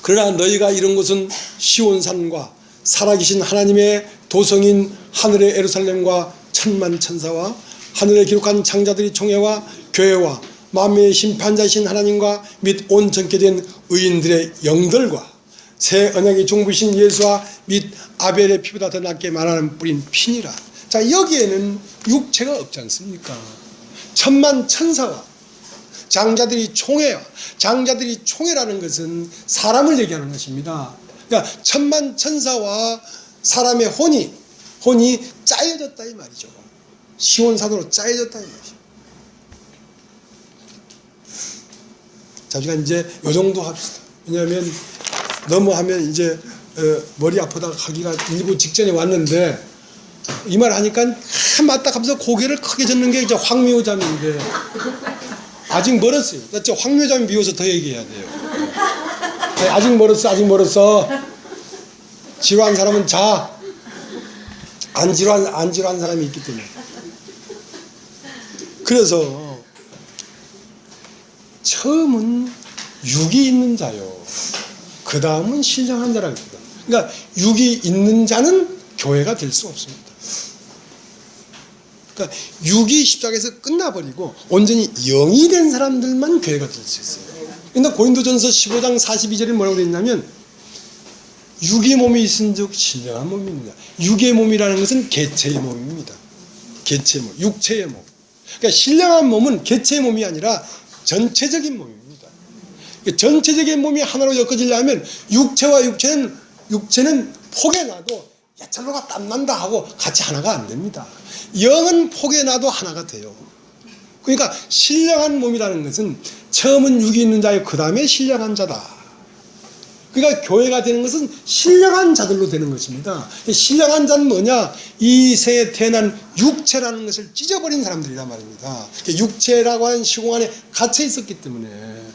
그러나 너희가 이런 곳은 시온산과 살아계신 하나님의 도성인 하늘의 예루살렘과 천만 천사와 하늘에 기록한 장자들의 총회와 교회와 만민의 심판자이신 하나님과 및 온 전케된 의인들의 영들과 새 언약의 종부신 예수와 및 아벨의 피보다 더 낫게 말하는 뿌린 피니라. 자, 여기에는 육체가 없지 않습니까? 천만 천사와 장자들이 총회와, 장자들이 총회라는 것은 사람을 얘기하는 것입니다. 그러니까 천만 천사와 사람의 혼이 짜여졌다 이 말이죠. 시온산으로 짜여졌다 이 말이죠. 자, 우리가 이제 요 정도 합시다. 왜냐하면 너무 하면 이제 머리 아프다 가기가 일부 직전에 왔는데 이 말 하니까 맞다 하면서 고개를 크게 젓는 게 이제 황미호잠인데 아직 멀었어요. 나 진짜 황미호잠이 미워서 더 얘기해야 돼요. 아직 멀었어. 지루한 사람은 자. 안 지루한 사람이 있기 때문에. 그래서 처음은 육이 있는 자요. 그 다음은 신령한 자라고 합니다. 그러니까 육이 있는 자는 교회가 될 수 없습니다. 그러니까 육이 십자가에서 끝나버리고 온전히 영이 된 사람들만 교회가 될 수 있어요. 그런데 고린도전서 15장 42절에 뭐라고 되어 있냐면 육의 몸이 있은즉 신령한 몸입니다. 육의 몸이라는 것은 개체의 몸입니다. 개체의 몸, 육체의 몸. 그러니까 신령한 몸은 개체의 몸이 아니라 전체적인 몸입니다. 전체적인 몸이 하나로 엮어지려면 육체와 육체는 폭에 놔도 야 절로가 땀난다 하고 같이 하나가 안 됩니다. 영은 폭에 놔도 하나가 돼요. 그러니까 신령한 몸이라는 것은 처음은 육이 있는 자요, 그 다음에 신령한 자다. 그러니까 교회가 되는 것은 신령한 자들로 되는 것입니다. 신령한 자는 뭐냐? 이 세에 태어난 육체라는 것을 찢어버린 사람들이란 말입니다. 육체라고 하는 시공 안에 갇혀 있었기 때문에.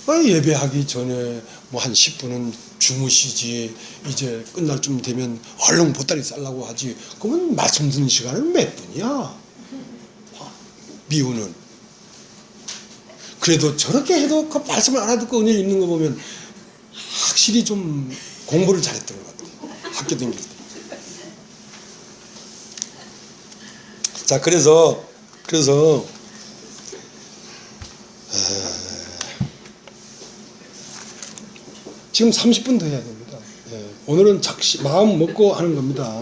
예배하기 전에 뭐 한 10분은 주무시지, 이제 끝날 쯤 되면 얼른 보따리 싸려고 하지. 그러면 말씀 듣는 시간은 몇 분이야? 미우는. 그래도 저렇게 해도 그 말씀을 알아듣고 은혜를 읽는 거 보면 확실히 좀 공부를 잘했던 것 같아요. 학교 다닐 때. 자, 그래서 지금 30분 더 해야 됩니다. 오늘은 마음 먹고 하는 겁니다.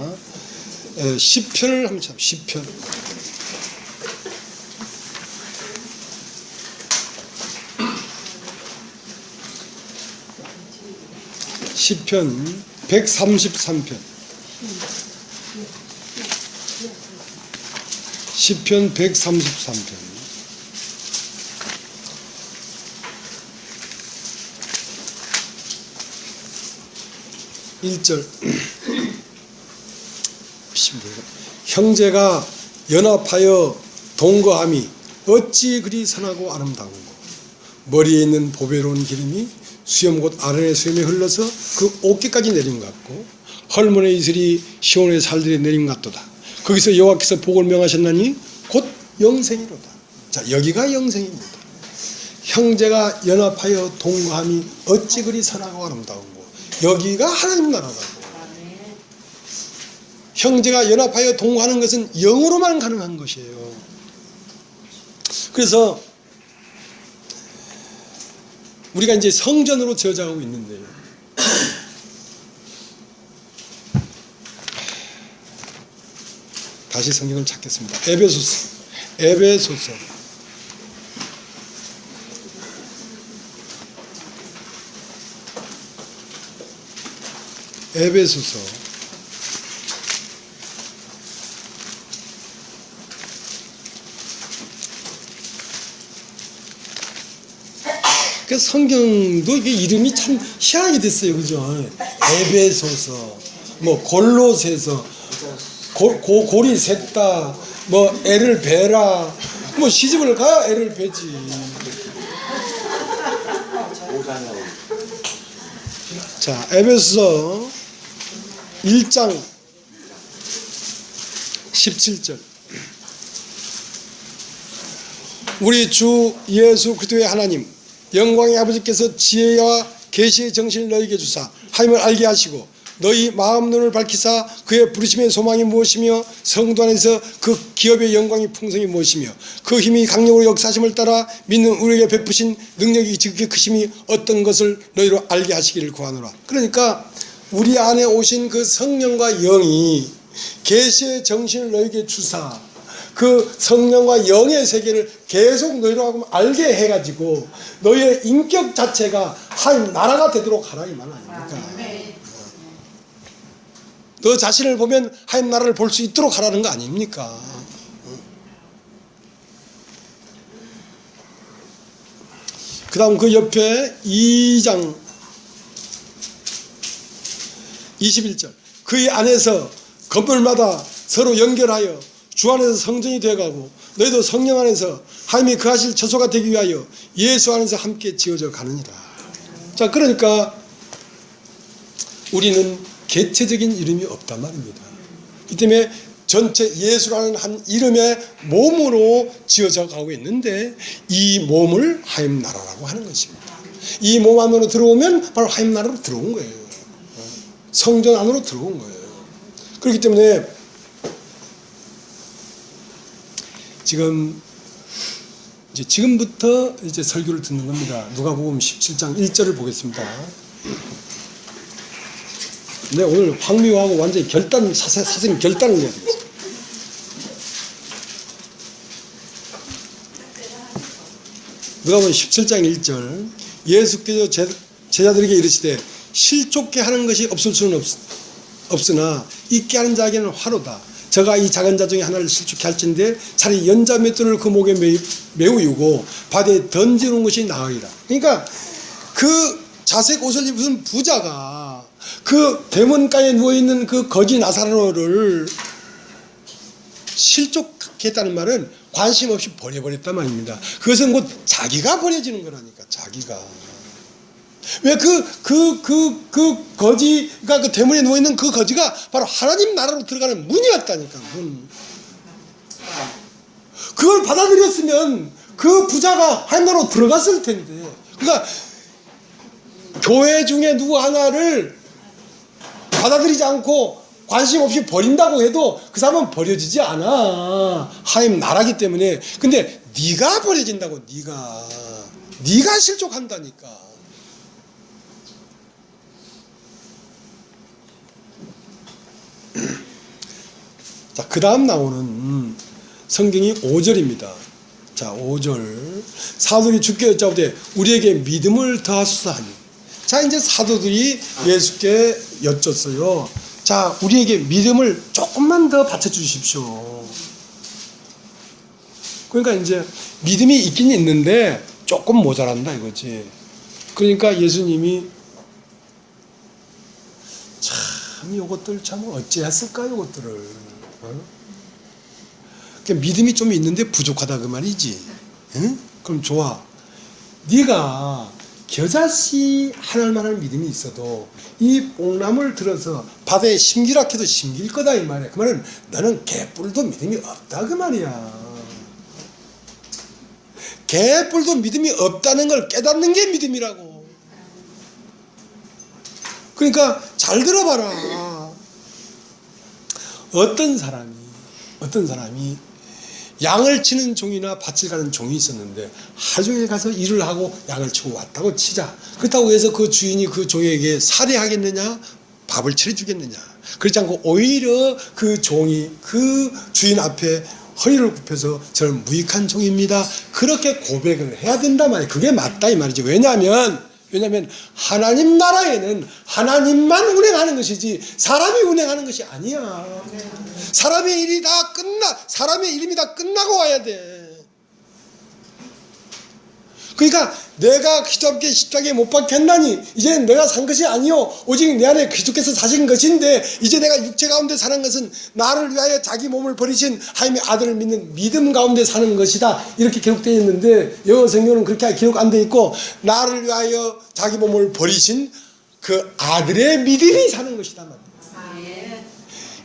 시편을 한번 참 시편. 시편 133편. 시편 133편. 1절. 형제가 연합하여 동거함이 어찌 그리 선하고 아름다운고. 머리에 있는 보배로운 기름이 수염곶 아론의 수염에 흘러서 그 어깨까지 내린 것 같고, 헐몬의 이슬이 시온의 살들에 내린 것 같도다. 거기서 여호와께서 복을 명하셨나니 곧 영생이로다. 자, 여기가 영생입니다. 형제가 연합하여 동거함이 어찌 그리 선하고 아름다운고. 여기가 하나님 나라라고. 형제가 연합하여 동거하는 것은 영으로만 가능한 것이에요. 그래서 우리가 이제 성전으로 지어져가고 있는데요. 다시 성경을 찾겠습니다. 에베소서. 그 성경도 이게 이름이 참 희한하게 됐어요, 그죠? 에베소서, 뭐 골로새서, 고리 셋다, 뭐 애를 베라, 뭐 시집을 가야 애를 베지. 자, 에베소서 1장 17절. 우리 주 예수 그리스도의 하나님 영광의 아버지께서 지혜와 계시의 정신을 너희에게 주사 하나님을 알게 하시고 너희 마음 눈을 밝히사 그의 부르심의 소망이 무엇이며 성도 안에서 그 기업의 영광이 풍성이 무엇이며 그 힘이 강력으로 역사심을 따라 믿는 우리에게 베푸신 능력이 지극히 크심이 어떤 것을 너희로 알게 하시기를 구하노라. 그러니까 우리 안에 오신 그 성령과 영이 계시의 정신을 너희에게 주사 그 성령과 영의 세계를 계속 너희로 하고 알게 해가지고 너희의 인격 자체가 하나님 나라가 되도록 하라 이 말 아닙니까? 너 자신을 보면 하나님 나라를 볼 수 있도록 하라는 거 아닙니까? 그 다음 그 옆에 2장 21절. 그의 안에서 건물마다 서로 연결하여 주 안에서 성전이 되어가고 너희도 성령 안에서 하나님이 그 하실 처소가 되기 위하여 예수 안에서 함께 지어져 가느니라. 자, 그러니까 우리는 개체적인 이름이 없단 말입니다. 이 때문에 전체 예수라는 한 이름의 몸으로 지어져 가고 있는데 이 몸을 하나님 나라라고 하는 것입니다. 이 몸 안으로 들어오면 바로 하나님 나라로 들어온 거예요. 성전 안으로 들어온 거예요. 그렇기 때문에 지금부터 이제 설교를 듣는 겁니다. 누가복음 17장 1절을 보겠습니다. 네, 오늘 황미호하고 완전히 사생님 결단을 해야 되겠습니다. 누가복음 17장 1절. 예수께서 제자들에게 이르시되 실족게 하는 것이 없을 수는 없으나 있게 하는 자에게는 화로다. 저가 이 작은 자 중에 하나를 실족케 할진대 차라리 연자 맷돌을 그 목에 메우고 바다에 던지는 것이 나으리라. 그러니까 그 자색 옷을 입은 부자가 그 대문가에 누워있는 그 거지 나사로를 실족케 했다는 말은 관심 없이 버려버렸단 말입니다. 그것은 곧 자기가 버려지는 거라니까, 자기가. 왜 그 거지가 그 대문에 누워있는 그 거지가 바로 하나님 나라로 들어가는 문이었다니까, 문. 그걸 받아들였으면 그 부자가 하나님 나라로 들어갔을 텐데. 그러니까 교회 중에 누구 하나를 받아들이지 않고 관심 없이 버린다고 해도 그 사람은 버려지지 않아. 하나님 나라기 때문에. 근데 네가 버려진다고, 네가 실족한다니까. 자, 그 다음 나오는 성경이 5절입니다. 자, 5절. 사도들이 주께 여짜오되 우리에게 믿음을 더하소서 하니. 자, 이제 사도들이 예수께 여쭸어요. 자, 우리에게 믿음을 조금만 더 받쳐주십시오. 그러니까 이제 믿음이 있긴 있는데 조금 모자란다 이거지. 그러니까 예수님이 참 요것들 참 어찌했을까 요것들을. 그러니까 믿음이 좀 있는데 부족하다 그 말이지. 응? 그럼 좋아. 네가 겨자씨 하나를 만한 믿음이 있어도 이 뽕나무를 들어서 바다에 심기라 해도 심길 거다 이 말이야. 그 말은 너는 개뿔도 믿음이 없다 그 말이야. 개뿔도 믿음이 없다는 걸 깨닫는 게 믿음이라고. 그러니까 잘 들어봐라. 어떤 사람이 양을 치는 종이나 밭을 가는 종이 있었는데 하루 종일 가서 일을 하고 양을 치고 왔다고 치자. 그렇다고 해서 그 주인이 그 종에게 살해하겠느냐, 밥을 차려주겠느냐. 그렇지 않고 오히려 그 종이 그 주인 앞에 허리를 굽혀서 저는 무익한 종입니다, 그렇게 고백을 해야 된단 말이에요. 그게 맞다 이 말이죠. 왜냐하면 하나님 나라에는 하나님만 운행하는 것이지 사람이 운행하는 것이 아니야. 사람의 일이 사람의 이름이 다 끝나고 와야 돼. 그러니까 내가 그리스도와 함께 십자가에 못 박혔나니 이제는 내가 산 것이 아니요 오직 내 안에 그리스도께서 사신 것인데, 이제 내가 육체 가운데 사는 것은 나를 위하여 자기 몸을 버리신 하나님의 아들을 믿는 믿음 가운데 사는 것이다, 이렇게 기록되어 있는데 영어 성경은 그렇게 기록 안 돼 있고 나를 위하여 자기 몸을 버리신 그 아들의 믿음이 사는 것이다 말이야.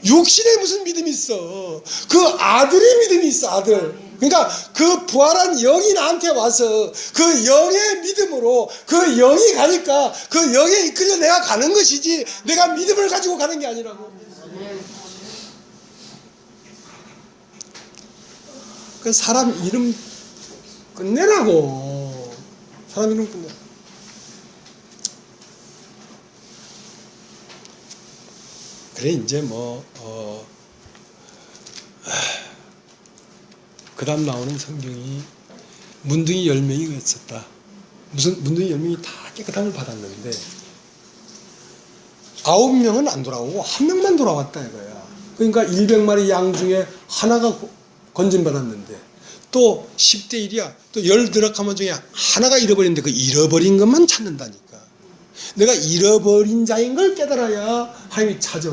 육신에 무슨 믿음이 있어. 그 아들의 믿음이 있어, 아들. 그러니까 그 부활한 영이 나한테 와서 그 영의 믿음으로 그 영이 가니까 그 영에 이끌려 내가 가는 것이지 내가 믿음을 가지고 가는 게 아니라고. 그 사람 이름 끝내라고. 사람 이름 끝내. 그래 이제 그 다음 나오는 성경이 문둥이 10명이 있었다. 무슨 문둥이 10명이 다 깨끗함을 받았는데 9명은 안 돌아오고 1명만 돌아왔다 이거야. 그러니까 200마리 양 중에 하나가 건진받았는데 또 10대 1이야. 또 10드라카마 중에 하나가 잃어버렸는데 그 잃어버린 것만 찾는다니까. 내가 잃어버린 자인 걸 깨달아야 하나님이 찾아.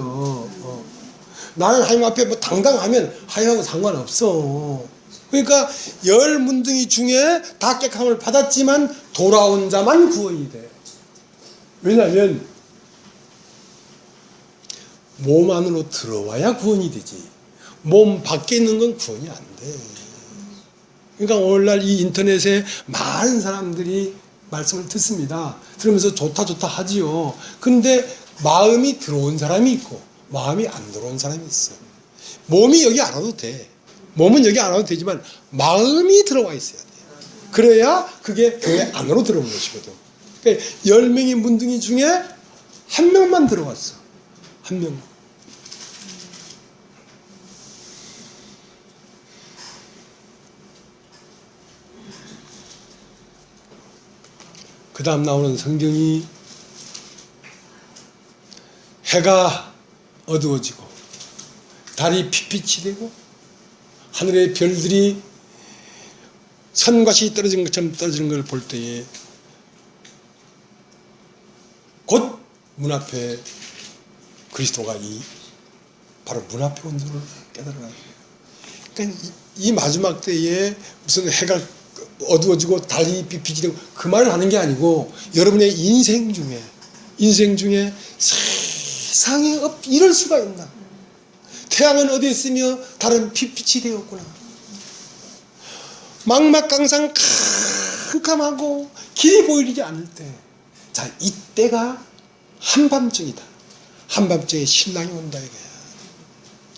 나는 하나님 앞에 뭐 당당하면 하나님하고 상관없어. 그러니까 10문둥이 중에 다 깨끗함을 받았지만 돌아온 자만 구원이 돼. 왜냐하면 몸 안으로 들어와야 구원이 되지. 몸 밖에 있는 건 구원이 안 돼. 그러니까 오늘날 이 인터넷에 많은 사람들이 말씀을 듣습니다. 들으면서 좋다 하지요. 근데 마음이 들어온 사람이 있고 마음이 안 들어온 사람이 있어. 몸이 여기 안 와도 돼. 몸은 여기 안 와도 되지만 마음이 들어와 있어야 돼. 그래야 그게 교회 안으로 들어온 것이거든. 그러니까 10명의 문둥이 중에 1명만 들어왔어. 1명. 그 다음 나오는 성경이 해가 어두워지고 달이 핏빛이 되고 하늘의 별들이 선과시 떨어진 것처럼 떨어지는 걸 볼 때에 곧 문 앞에 그리스도가 바로 문 앞에 온 줄을 깨달아요. 그러니까 이 마지막 때에 무슨 해가 어두워지고 달이 빛이 되고 그 말을 하는 게 아니고 여러분의 인생 중에 세상에 이럴 수가 있나. 태양은 어디에 있으며 달은 빛이 되었구나. 망막강상 캄캄하고 길이 보이지 않을 때, 자, 이때가 한밤중이다. 한밤중에 신랑이 온다 이거야.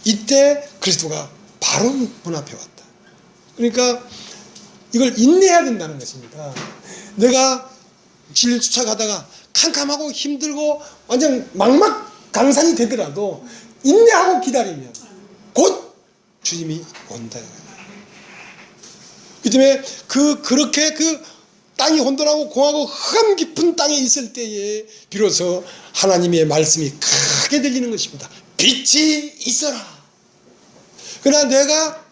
이때 그리스도가 바로 문 앞에 왔다. 그러니까 이걸 인내해야 된다는 것입니다. 내가 길 쫓아가다가 캄캄하고 힘들고 완전 망막강산이 되더라도 인내하고 기다리면 곧 주님이 온다. 그 때문에 그렇게 땅이 혼돈하고 공하고 흑암 깊은 땅에 있을 때에 비로소 하나님의 말씀이 크게 들리는 것입니다. 빛이 있어라. 그러나 내가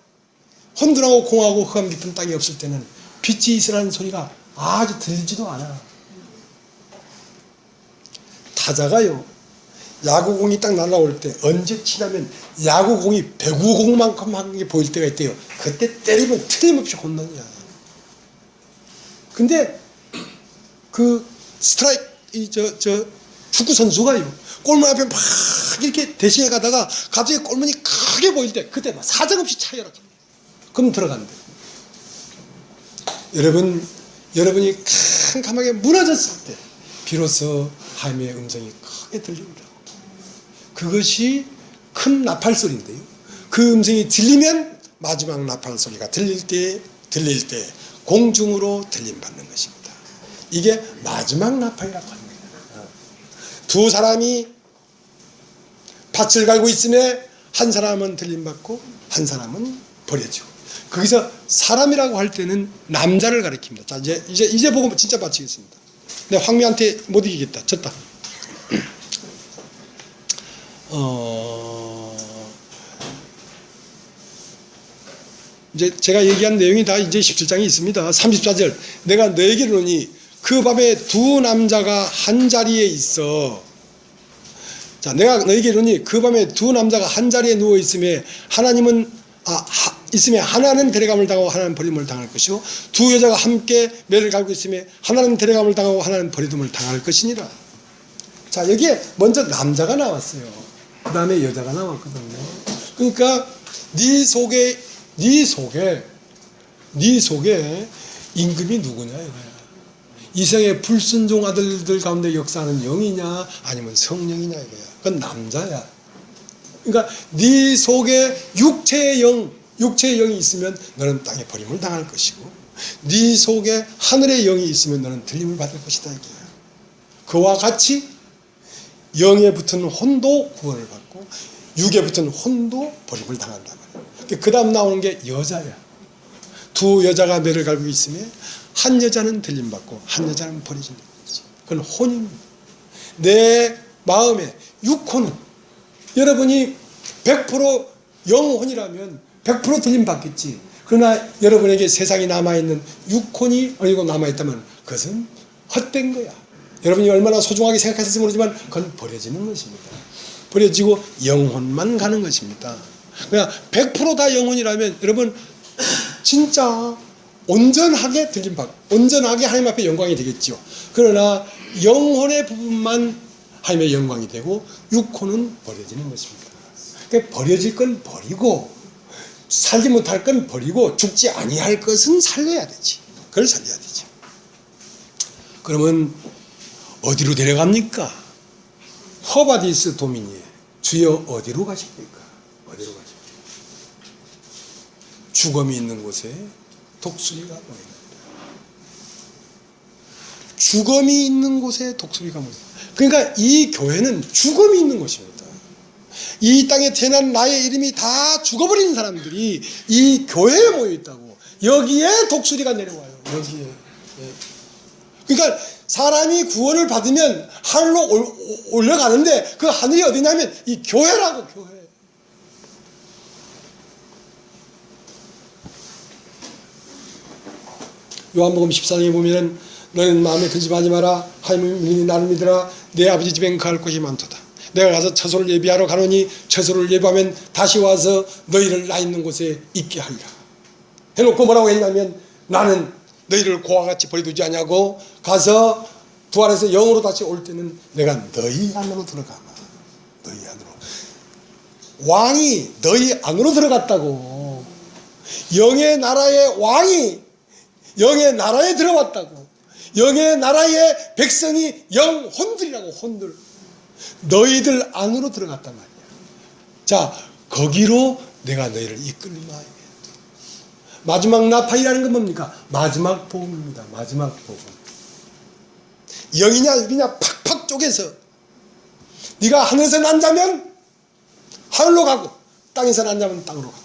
혼돈하고 공하고 흑암 깊은 땅이 없을 때는 빛이 있으라는 소리가 아주 들리지도 않아. 타자가요, 야구공이 딱 날아올 때 언제 치냐면 야구공이 배구공만큼 한 게 보일 때가 있대요. 그때 때리면 틀림없이 홈런이야. 근데 그 스트라이크 축구 선수가요, 골문 앞에 막 이렇게 대시해 가다가 갑자기 골문이 크게 보일 때 그때 막 사정없이 차여라. 그럼 들어간대. 여러분이 캄캄하게 무너졌을 때 비로소 하나님의 음성이 크게 들립니다. 그것이 큰 나팔 소리인데요. 그 음성이 들리면 마지막 나팔 소리가 들릴 때 공중으로 들림 받는 것입니다. 이게 마지막 나팔이라고 합니다. 두 사람이 밭을 갈고 있음에 한 사람은 들림 받고 한 사람은 버려지고. 거기서 사람이라고 할 때는 남자를 가리킵니다. 자, 이제 보고 진짜 마치겠습니다. 내가 황미한테 못 이기겠다. 졌다. 이제 제가 얘기한 내용이 다 이제 17장에 있습니다. 34절. 내가 너에게 이르노니 그 밤에 두 남자가 한 자리에 있어. 자, 내가 너에게 이르노니 그 밤에 두 남자가 한 자리에 누워 있음에 있음에 하나는 데려감을 당하고 하나는 버림을 당할 것이요 두 여자가 함께 매를 갈고 있음에 하나는 데려감을 당하고 하나는 버림을 당할 것이니라. 자, 여기에 먼저 남자가 나왔어요. 그 다음에 여자가 나왔거든요. 그러니까 네 속에 임금이 누구냐 이거야. 이생의 불순종 아들들 가운데 역사하는 영이냐 아니면 성령이냐 이거야. 그건 남자야. 그러니까 네 속에 육체의 영이 있으면 너는 땅에 버림을 당할 것이고, 네 속에 하늘의 영이 있으면 너는 들림을 받을 것이다 이거야. 그와 같이 영에 붙은 혼도 구원을 받고 육에 붙은 혼도 버림을 당한단 말이야. 그 다음 나오는 게 여자야. 두 여자가 매를 갈고 있으면 한 여자는 들림 받고 한 여자는 버려진다는 거지. 그건 혼입니다. 내 마음에 육혼은 여러분이 100% 영혼이라면 100% 들림 받겠지. 그러나 여러분에게 세상에 남아있는 육혼이 어디고 남아있다면 그것은 헛된 거야. 여러분이 얼마나 소중하게 생각하실지 모르지만 그건 버려지는 것입니다. 버려지고 영혼만 가는 것입니다. 그냥 100% 다 영혼이라면 여러분 진짜 온전하게 들림받고 온전하게 하나님 앞에 영광이 되겠죠. 그러나 영혼의 부분만 하나님의 영광이 되고 육혼은 버려지는 것입니다. 그러니까 버려질 건 버리고 살지 못할 건 버리고 죽지 아니할 것은 살려야 되지. 그걸 살려야 되지. 그러면 어디로 데려갑니까? 허바디스 도미니에 주여 어디로 가십니까? 어디로 가십니까? 죽음이 있는 곳에 독수리가 모입니다. 죽음이 있는 곳에 독수리가 모입니다. 그러니까 이 교회는 죽음이 있는 곳입니다. 이 땅에 태어난 나의 이름이 다 죽어버린 사람들이 이 교회에 모여 있다고. 여기에 독수리가 내려와요. 여기에. 그러니까 사람이 구원을 받으면 하늘로 올라가는데 그 하늘이 어디냐면 이 교회라고. 교회. 요한복음 14장에 보면 너는 마음에 근심하지 마라. 하나님이 나를 믿으라. 내 아버지 집엔 갈 곳이 많도다. 내가 가서 처소를 예비하러 가노니 처소를 예비하면 다시 와서 너희를 나 있는 곳에 있게 하리라 해놓고 뭐라고 했냐면 나는 너희를 고와 같이 버려두지 않냐고 가서 부활해서 영으로 다시 올 때는 내가 너희 안으로 들어가마. 너희 안으로. 왕이 너희 안으로 들어갔다고. 영의 나라의 왕이 영의 나라에 들어왔다고. 영의 나라의 백성이 영혼들이라고. 혼들. 너희들 안으로 들어갔단 말이야. 자, 거기로 내가 너희를 이끌마. 마지막 나팔이라는 건 뭡니까? 마지막 복음입니다. 마지막 복음. 영이냐 육이냐 팍팍 쪼개서 네가 하늘에서 난 자면 하늘로 가고 땅에서 난 자면 땅으로 가고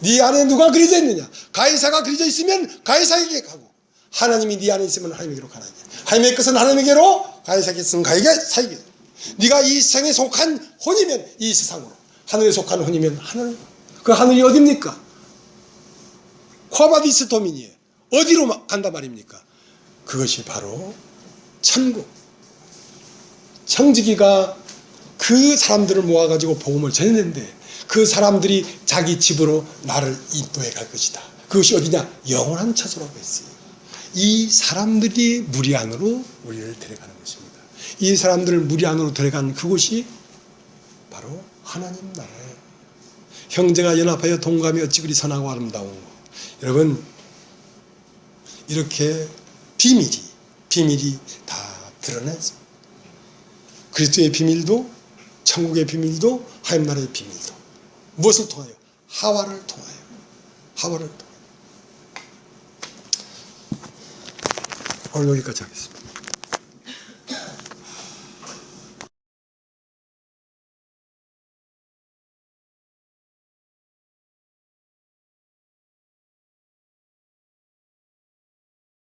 네 안에 누가 그려져 있느냐? 가이사가 그려져 있으면 가이사에게 가고 하나님이 네 안에 있으면 하나님에게로 가라. 하나님의 것은 하나님에게로 가이사에게 있으면 가이사에게. 네가 이 세상에 속한 혼이면 이 세상으로, 하늘에 속한 혼이면 하늘. 그 하늘이 어디입니까? 콰바디스 도민이에요. 어디로 간단 말입니까? 그것이 바로 천국. 청지기가 그 사람들을 모아가지고 복음을 전했는데 그 사람들이 자기 집으로 나를 인도해 갈 것이다. 그것이 어디냐? 영원한 처소라고 했어요. 이 사람들이 무리 안으로 우리를 데려가는 것입니다. 이 사람들을 무리 안으로 데려간 그곳이 바로 하나님 나라예요. 형제가 연합하여 동감이 어찌 그리 선하고 아름다운고. 여러분, 이렇게 비밀이 다 드러났습니다. 그리스도의 비밀도, 천국의 비밀도, 하나님 나라의 비밀도. 무엇을 통하여? 하와를 통하여. 하와를 통하여. 오늘 여기까지 하겠습니다.